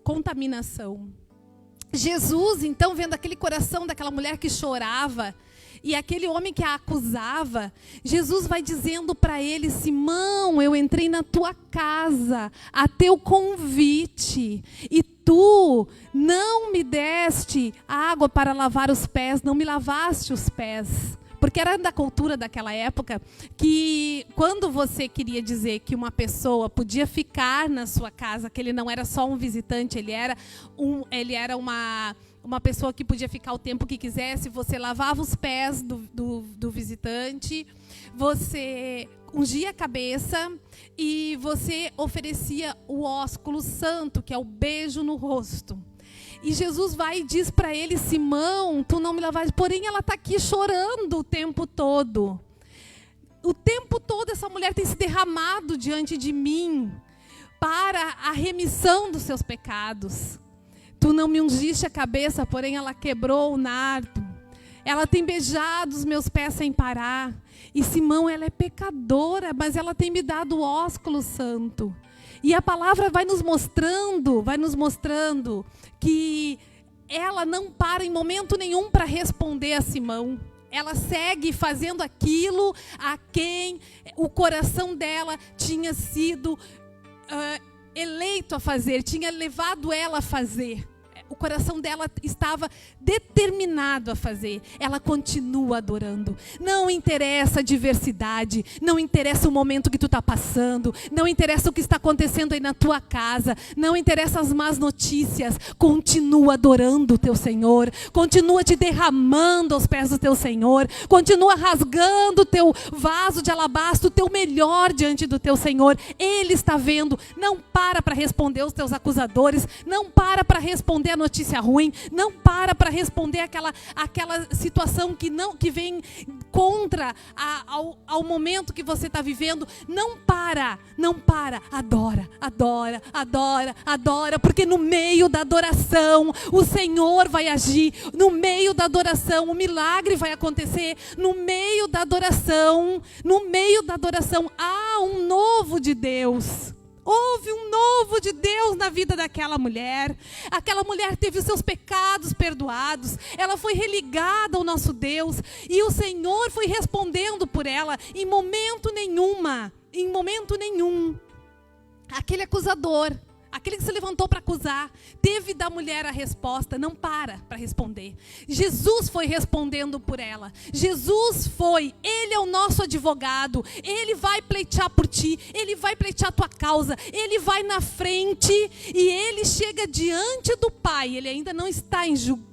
contaminação. Jesus, então, vendo aquele coração daquela mulher que chorava e aquele homem que a acusava, Jesus vai dizendo para ele: Simão, eu entrei na tua casa a teu convite e tu não me deste água para lavar os pés, não me lavaste os pés. Porque era da cultura daquela época que quando você queria dizer que uma pessoa podia ficar na sua casa, que ele não era só um visitante, ele era uma pessoa que podia ficar o tempo que quisesse, você lavava os pés do visitante, você ungia a cabeça e você oferecia o ósculo santo, que é o beijo no rosto. E Jesus vai e diz para ele: Simão, tu não me lavaste. Porém, ela está aqui chorando o tempo todo. O tempo todo essa mulher tem se derramado diante de mim para a remissão dos seus pecados. Tu não me ungiste a cabeça, porém ela quebrou o nardo. Ela tem beijado os meus pés sem parar. E Simão, ela é pecadora, mas ela tem me dado o ósculo santo. E a palavra vai nos mostrando que ela não para em momento nenhum para responder a Simão. Ela segue fazendo aquilo a quem o coração dela tinha sido eleito a fazer, tinha levado ela a fazer. O coração dela estava determinado a fazer. Ela continua adorando. Não interessa a diversidade, não interessa o momento que tu está passando, não interessa o que está acontecendo aí na tua casa, não interessa as más notícias. Continua adorando o teu Senhor, continua te derramando aos pés do teu Senhor, continua rasgando o teu vaso de alabastro, o teu melhor diante do teu Senhor. Ele está vendo. Não para responder os teus acusadores, não para responder a notícia ruim, não para responder aquela situação que vem contra ao momento que você está vivendo. Não para, adora, porque no meio da adoração o Senhor vai agir, no meio da adoração o milagre vai acontecer, no meio da adoração há um novo de Deus. Houve um novo de Deus na vida daquela mulher. Aquela mulher teve os seus pecados perdoados. Ela foi religada ao nosso Deus. E o Senhor foi respondendo por ela em momento nenhum. Aquele acusador, aquele que se levantou para acusar, teve da mulher a resposta, não para responder. Jesus foi respondendo por ela. Ele é o nosso advogado. Ele vai pleitear por ti, ele vai pleitear a tua causa, ele vai na frente e ele chega diante do Pai. Ele ainda não está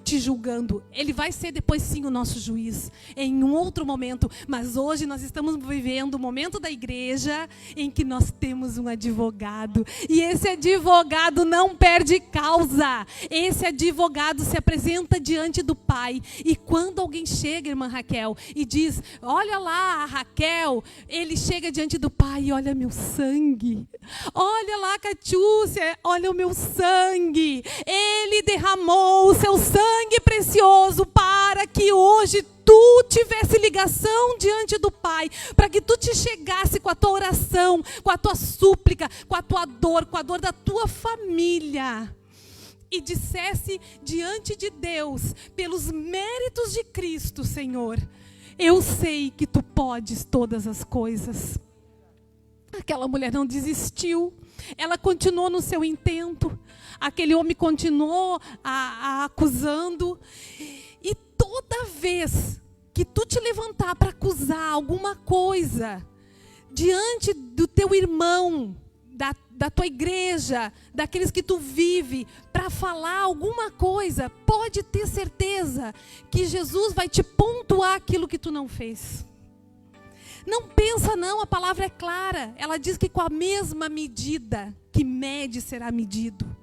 te julgando. Ele vai ser depois sim o nosso juiz, em um outro momento. Mas hoje nós estamos vivendo o momento da igreja em que nós temos um advogado. E esse advogado não perde causa. Esse advogado se apresenta diante do Pai. E quando alguém chega, irmã Raquel, e diz, olha lá a Raquel, ele chega diante do Pai e olha meu sangue. Olha lá, Catiúcia, olha o meu sangue. Ele derramou o seu sangue precioso para que hoje tu tivesse ligação diante do Pai, para que tu te chegasse com a tua oração, com a tua súplica, com a tua dor, com a dor da tua família, e dissesse diante de Deus, pelos méritos de Cristo, Senhor, eu sei que tu podes todas as coisas. Aquela mulher não desistiu, ela continuou no seu intento, aquele homem continuou a acusando, e toda vez que tu te levantar para acusar alguma coisa diante do teu irmão, da tua igreja, daqueles que tu vive, para falar alguma coisa, pode ter certeza que Jesus vai te pontuar aquilo que tu não fez. Não pensa não, a palavra é clara. Ela diz que com a mesma medida que mede será medido.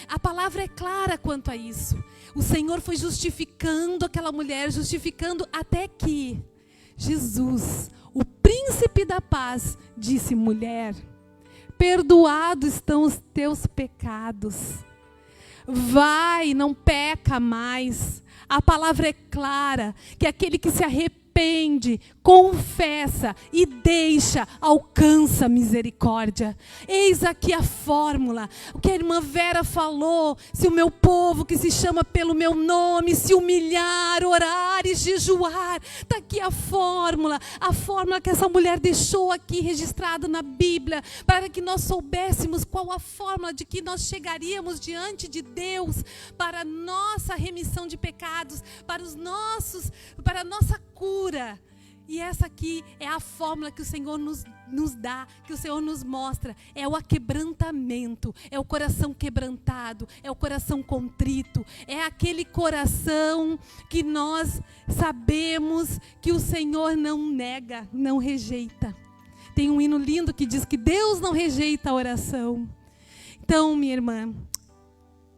A palavra é clara quanto a isso. O Senhor foi justificando aquela mulher, justificando até que Jesus, o príncipe da paz, disse, mulher, perdoados estão os teus pecados. Vai, não peca mais. A palavra é clara, que aquele que se arrepende, confessa e deixa, alcança misericórdia. Eis aqui a fórmula, o que a irmã Vera falou, se o meu povo que se chama pelo meu nome, se humilhar, orar e jejuar, está aqui a fórmula que essa mulher deixou aqui registrada na Bíblia, para que nós soubéssemos qual a fórmula de que nós chegaríamos diante de Deus, para a nossa remissão de pecados, para a nossa cura. E essa aqui é a fórmula que o Senhor nos dá, que o Senhor nos mostra. É o aquebrantamento, é o coração quebrantado, é o coração contrito, é aquele coração que nós sabemos que o Senhor não nega, não rejeita. Tem um hino lindo que diz que Deus não rejeita a oração. Então, minha irmã,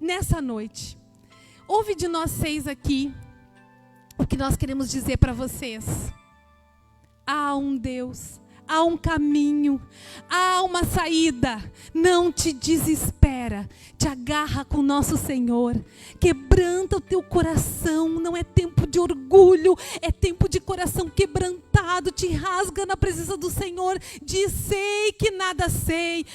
nessa noite, ouve de nós 6 aqui o que nós queremos dizer para vocês. Há um Deus, há um caminho, há uma saída. Não te desespera, te agarra com nosso Senhor, quebranta o teu coração. Não é tempo de orgulho, é tempo de coração quebrantado. Te rasga na presença do Senhor, diz, sei que nada sei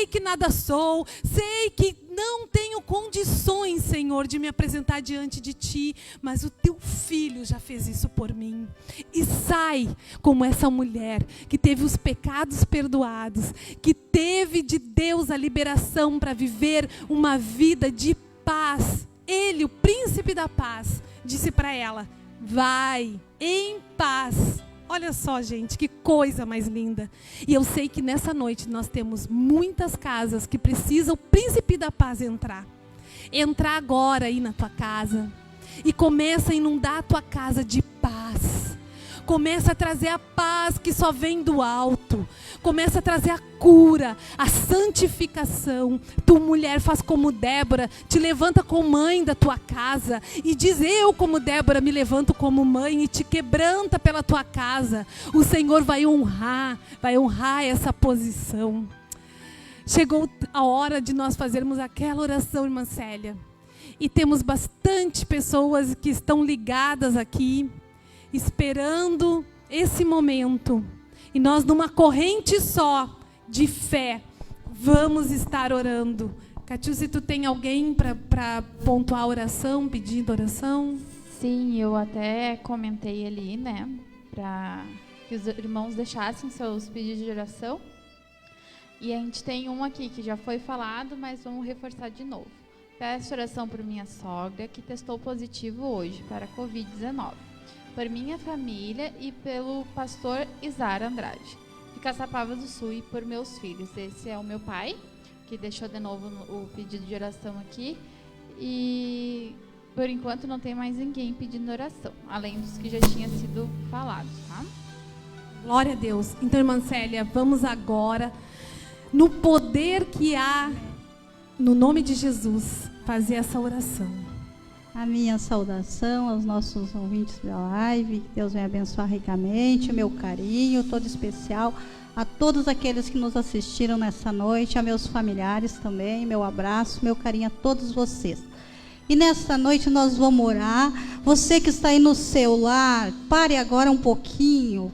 que nada sou, sei que não tenho condições, Senhor, de me apresentar diante de Ti, mas o Teu Filho já fez isso por mim. E sai como essa mulher que teve os pecados perdoados, que teve de Deus a liberação para viver uma vida de paz. Ele, o príncipe da paz, disse para ela, vai em paz. Olha só, gente, que coisa mais linda. E eu sei que nessa noite nós temos muitas casas que precisam o príncipe da paz entrar. Entrar agora aí na tua casa. E começa a inundar a tua casa de paz. Começa a trazer a paz que só vem do alto. Começa a trazer a cura, a santificação. Tu, mulher, faz como Débora, te levanta como mãe da tua casa e diz, eu como Débora me levanto como mãe e te quebranta pela tua casa. O Senhor vai honrar essa posição. Chegou a hora de nós fazermos aquela oração, irmã Célia. E temos bastante pessoas que estão ligadas aqui, esperando esse momento. E nós, numa corrente só de fé, vamos estar orando. Catiúcia, tu tem alguém para pontuar a oração, pedindo oração? Sim, eu até comentei ali, né, para que os irmãos deixassem seus pedidos de oração. E a gente tem um aqui que já foi falado, mas vamos reforçar de novo. Peço oração por minha sogra, que testou positivo hoje para a Covid-19. Por minha família e pelo pastor Isara Andrade, de Caçapava do Sul, e por meus filhos. Esse é o meu pai, que deixou de novo o pedido de oração aqui. E por enquanto não tem mais ninguém pedindo oração, além dos que já tinha sido falados, tá? Glória a Deus. Então, irmã Célia, vamos agora, no poder que há, no nome de Jesus, fazer essa oração. A minha saudação aos nossos ouvintes da live, que Deus venha abençoar ricamente, o meu carinho todo especial a todos aqueles que nos assistiram nessa noite, a meus familiares também, meu abraço, meu carinho a todos vocês. E nessa noite nós vamos orar. Você que está aí no seu lar, pare agora um pouquinho,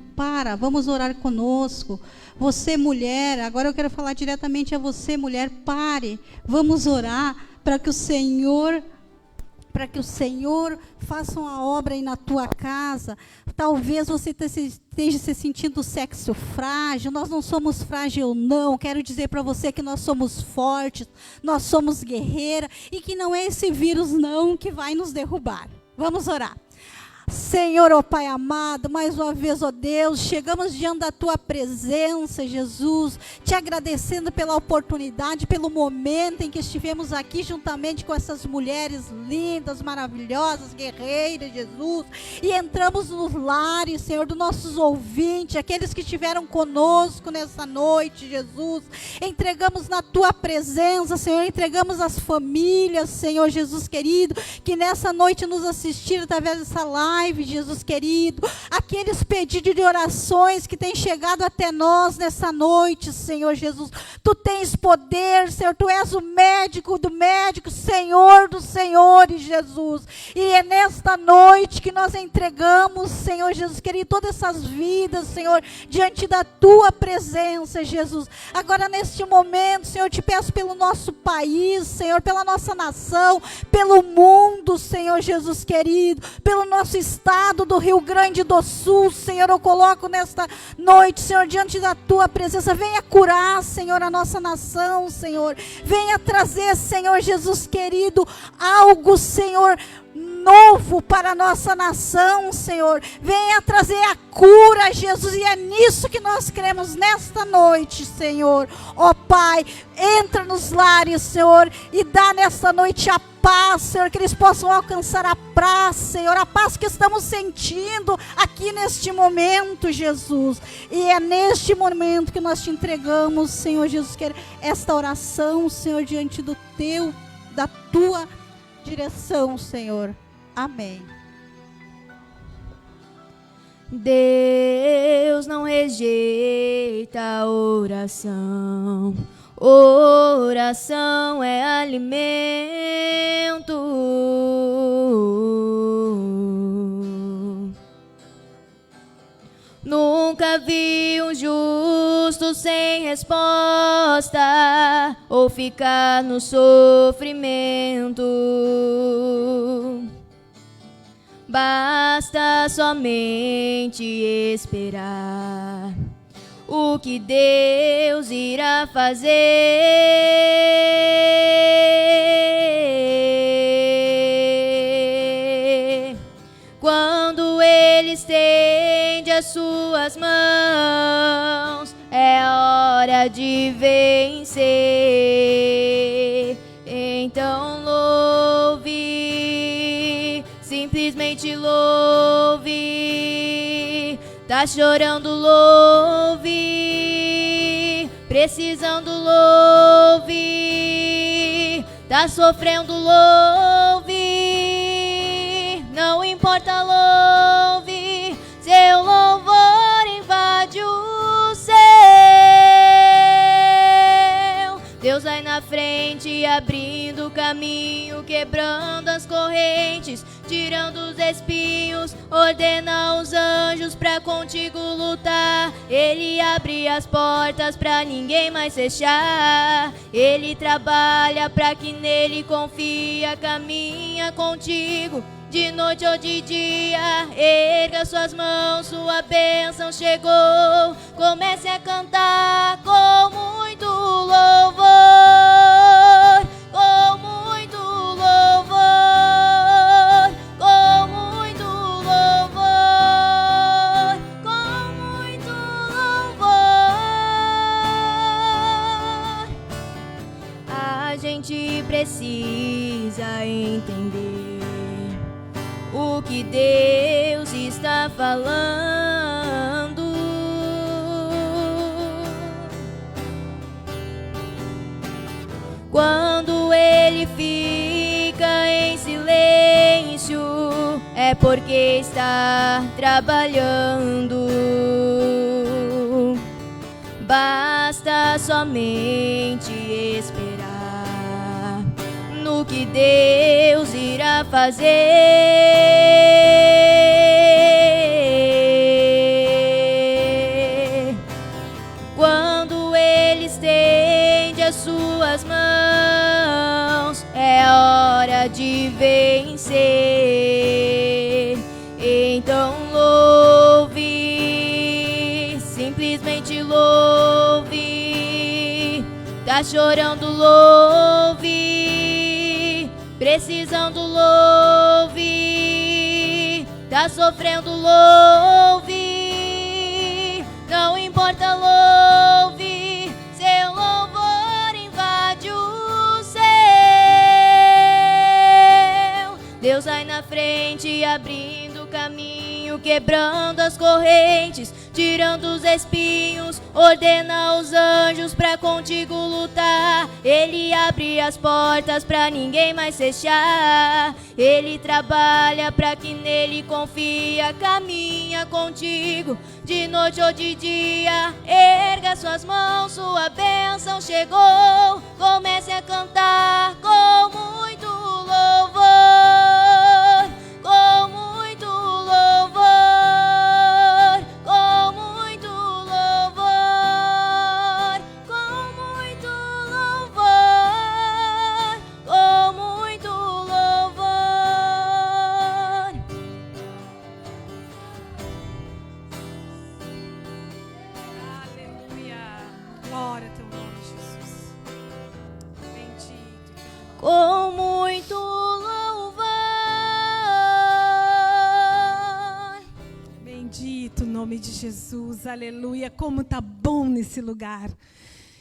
vamos orar conosco. Você mulher, agora eu quero falar diretamente a você mulher, pare, vamos orar para que o Senhor faça uma obra aí na tua casa. Talvez você esteja se sentindo sexo frágil. Nós não somos frágil, não. Quero dizer para você que nós somos fortes, nós somos guerreira, e que não é esse vírus, não, que vai nos derrubar. Vamos orar. Senhor, ó Pai amado, mais uma vez, ó Deus, chegamos diante da Tua presença, Jesus, te agradecendo pela oportunidade, pelo momento em que estivemos aqui juntamente com essas mulheres lindas, maravilhosas, guerreiras, Jesus, e entramos nos lares, Senhor, dos nossos ouvintes, aqueles que estiveram conosco nessa noite, Jesus, entregamos na Tua presença, Senhor, entregamos as famílias, Senhor Jesus querido, que nessa noite nos assistiram através dessa live, Jesus querido, aqueles pedidos de orações que têm chegado até nós nessa noite, Senhor Jesus, Tu tens poder, Senhor, Tu és o médico do médico, Senhor dos senhores, Jesus, e é nesta noite que nós entregamos, Senhor Jesus querido, todas essas vidas, Senhor, diante da Tua presença, Jesus. Agora neste momento, Senhor, eu te peço pelo nosso país, Senhor, pela nossa nação, pelo mundo, Senhor Jesus querido, pelo nosso estado do Rio Grande do Sul, Senhor, eu coloco nesta noite, Senhor, diante da Tua presença. Venha curar, Senhor, a nossa nação, Senhor. Venha trazer, Senhor Jesus querido, algo, Senhor, novo para a nossa nação, Senhor. Venha trazer a cura, Jesus, e é nisso que nós queremos nesta noite, Senhor. Ó Pai, entra nos lares, Senhor, e dá nesta noite a paz, Senhor, que eles possam alcançar a paz, Senhor, a paz que estamos sentindo aqui neste momento, Jesus. E é neste momento que nós te entregamos, Senhor Jesus, que esta oração, Senhor, diante da Tua direção, Senhor. Amém. Deus não rejeita a oração. Oração é alimento. Nunca vi um justo sem resposta ou ficar no sofrimento. Basta somente esperar o que Deus irá fazer. Quando Ele estende as suas mãos, é hora de vencer. Então louve, simplesmente louve. Tá chorando, louve. Precisando, louve. Tá sofrendo, louve. Não importa, louve. Seu louvor invade o céu. Deus vai na frente, abrindo o caminho, quebrando as correntes. tirando os espinhos, ordena os anjos pra contigo lutar. Ele abre as portas pra ninguém mais fechar. Ele trabalha pra que nele confia, caminha contigo de noite ou de dia. Erga suas mãos, sua bênção chegou. Comece a cantar com muito louvor, com muito louvor, com muito louvor, com muito louvor. A gente precisa entender o que Deus está falando. Quando Ele fica em silêncio, é porque está trabalhando. Basta somente esperar no que Deus irá fazer. Quando Ele estende as suas mãos, é hora de vencer. Então louve, simplesmente louve. Tá chorando, louve. Precisando, louve. Tá sofrendo, louve. Não importa, louve. Seu louvor invade o céu. Deus vai na frente, abrindo caminho, quebrando as correntes, tirando os espinhos, ordena os anjos pra contigo lutar. Ele abre as portas pra ninguém mais fechar. Ele trabalha pra que nele confia, caminha contigo de noite ou de dia. Erga suas mãos, sua bênção chegou. Comece a cantar com muito louvor, com muito louvor, com muito louvor, com muito louvor, com muito louvor. Aleluia. Glória a teu nome, Jesus. Bendito. Com muito louvor. Bendito o nome de Jesus, aleluia, como tá bom nesse lugar.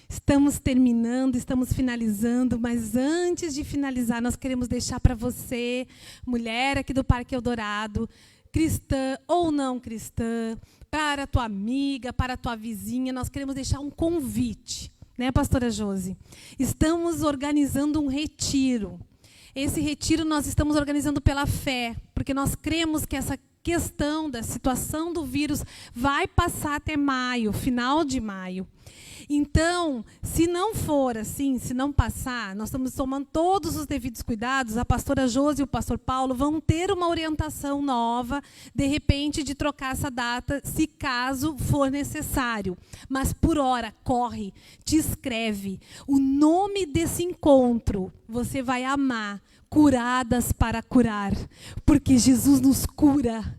Estamos terminando, estamos finalizando, mas antes de finalizar, nós queremos deixar para você, mulher aqui do Parque Eldorado, cristã ou não cristã, para a tua amiga, para a tua vizinha, nós queremos deixar um convite, né, pastora Josi? Estamos organizando um retiro. Esse retiro nós estamos organizando pela fé, porque nós cremos que essa questão da situação do vírus vai passar até maio, final de maio. Então, se não for assim, se não passar, nós estamos tomando todos os devidos cuidados. A pastora Josi e o pastor Paulo vão ter uma orientação nova, de repente, de trocar essa data, se caso for necessário. Mas, por hora, corre, te escreve. O nome desse encontro, você vai amar. Curadas para curar, porque Jesus nos cura,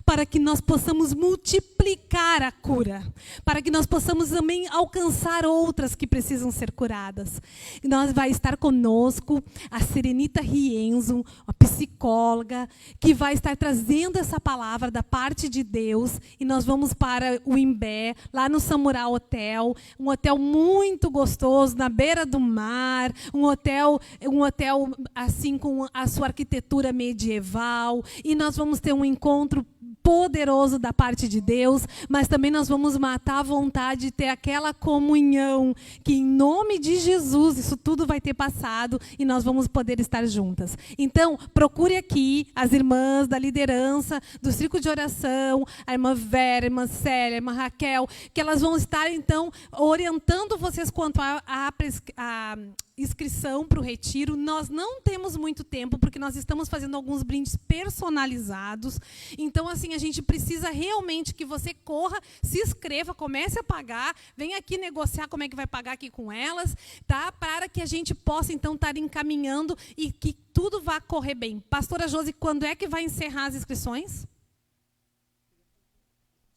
para que nós possamos multiplicar a cura, para que nós possamos também alcançar outras que precisam ser curadas. E nós vai estar conosco a Serenita Rienzo, a psicóloga, que vai estar trazendo essa palavra da parte de Deus, e nós vamos para o Imbé, lá no Samurá Hotel, um hotel muito gostoso, na beira do mar, um hotel assim com a sua arquitetura medieval, e nós vamos ter um encontro poderoso da parte de Deus, mas também nós vamos matar a vontade de ter aquela comunhão, que em nome de Jesus isso tudo vai ter passado e nós vamos poder estar juntas. Então, procure aqui as irmãs da liderança, do Círculo de Oração, a irmã Vera, a irmã Célia, a irmã Raquel, que elas vão estar, então, orientando vocês quanto a inscrição para o retiro. Nós não temos muito tempo, porque nós estamos fazendo alguns brindes personalizados. Então, assim, a gente precisa realmente que você corra, se inscreva, comece a pagar, venha aqui negociar como é que vai pagar aqui com elas, tá? Para que a gente possa, então, estar encaminhando e que tudo vá correr bem. Pastora Josi, quando é que vai encerrar as inscrições?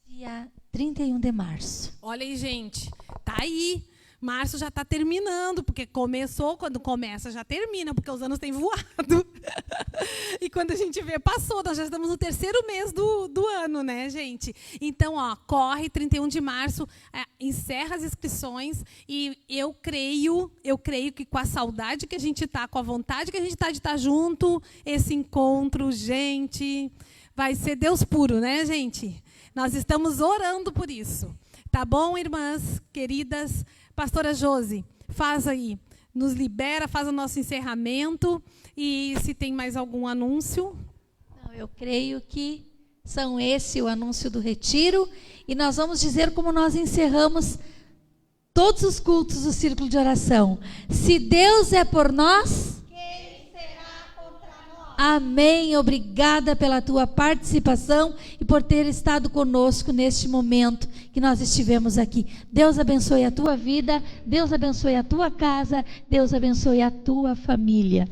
Dia 31 de março. Olha aí, gente, tá aí. Março já está terminando, porque começou, quando começa já termina, porque os anos têm voado. E quando a gente vê, passou, nós já estamos no 3º mês do ano, né, gente? Então, ó, corre, 31 de março, encerra as inscrições, e eu creio que com a saudade que a gente está, com a vontade que a gente está de estar junto, esse encontro, gente, vai ser Deus puro, né, gente? Nós estamos orando por isso. Tá bom, irmãs, queridas? Pastora Josi, faz aí, nos libera, faz o nosso encerramento, e se tem mais algum anúncio? Não, eu creio que são esse o anúncio do retiro, e nós vamos dizer como nós encerramos todos os cultos do Círculo de Oração. Se Deus é por nós, quem será contra nós? Amém. Obrigada pela tua participação e por ter estado conosco neste momento que nós estivemos aqui. Deus abençoe a tua vida, Deus abençoe a tua casa, Deus abençoe a tua família.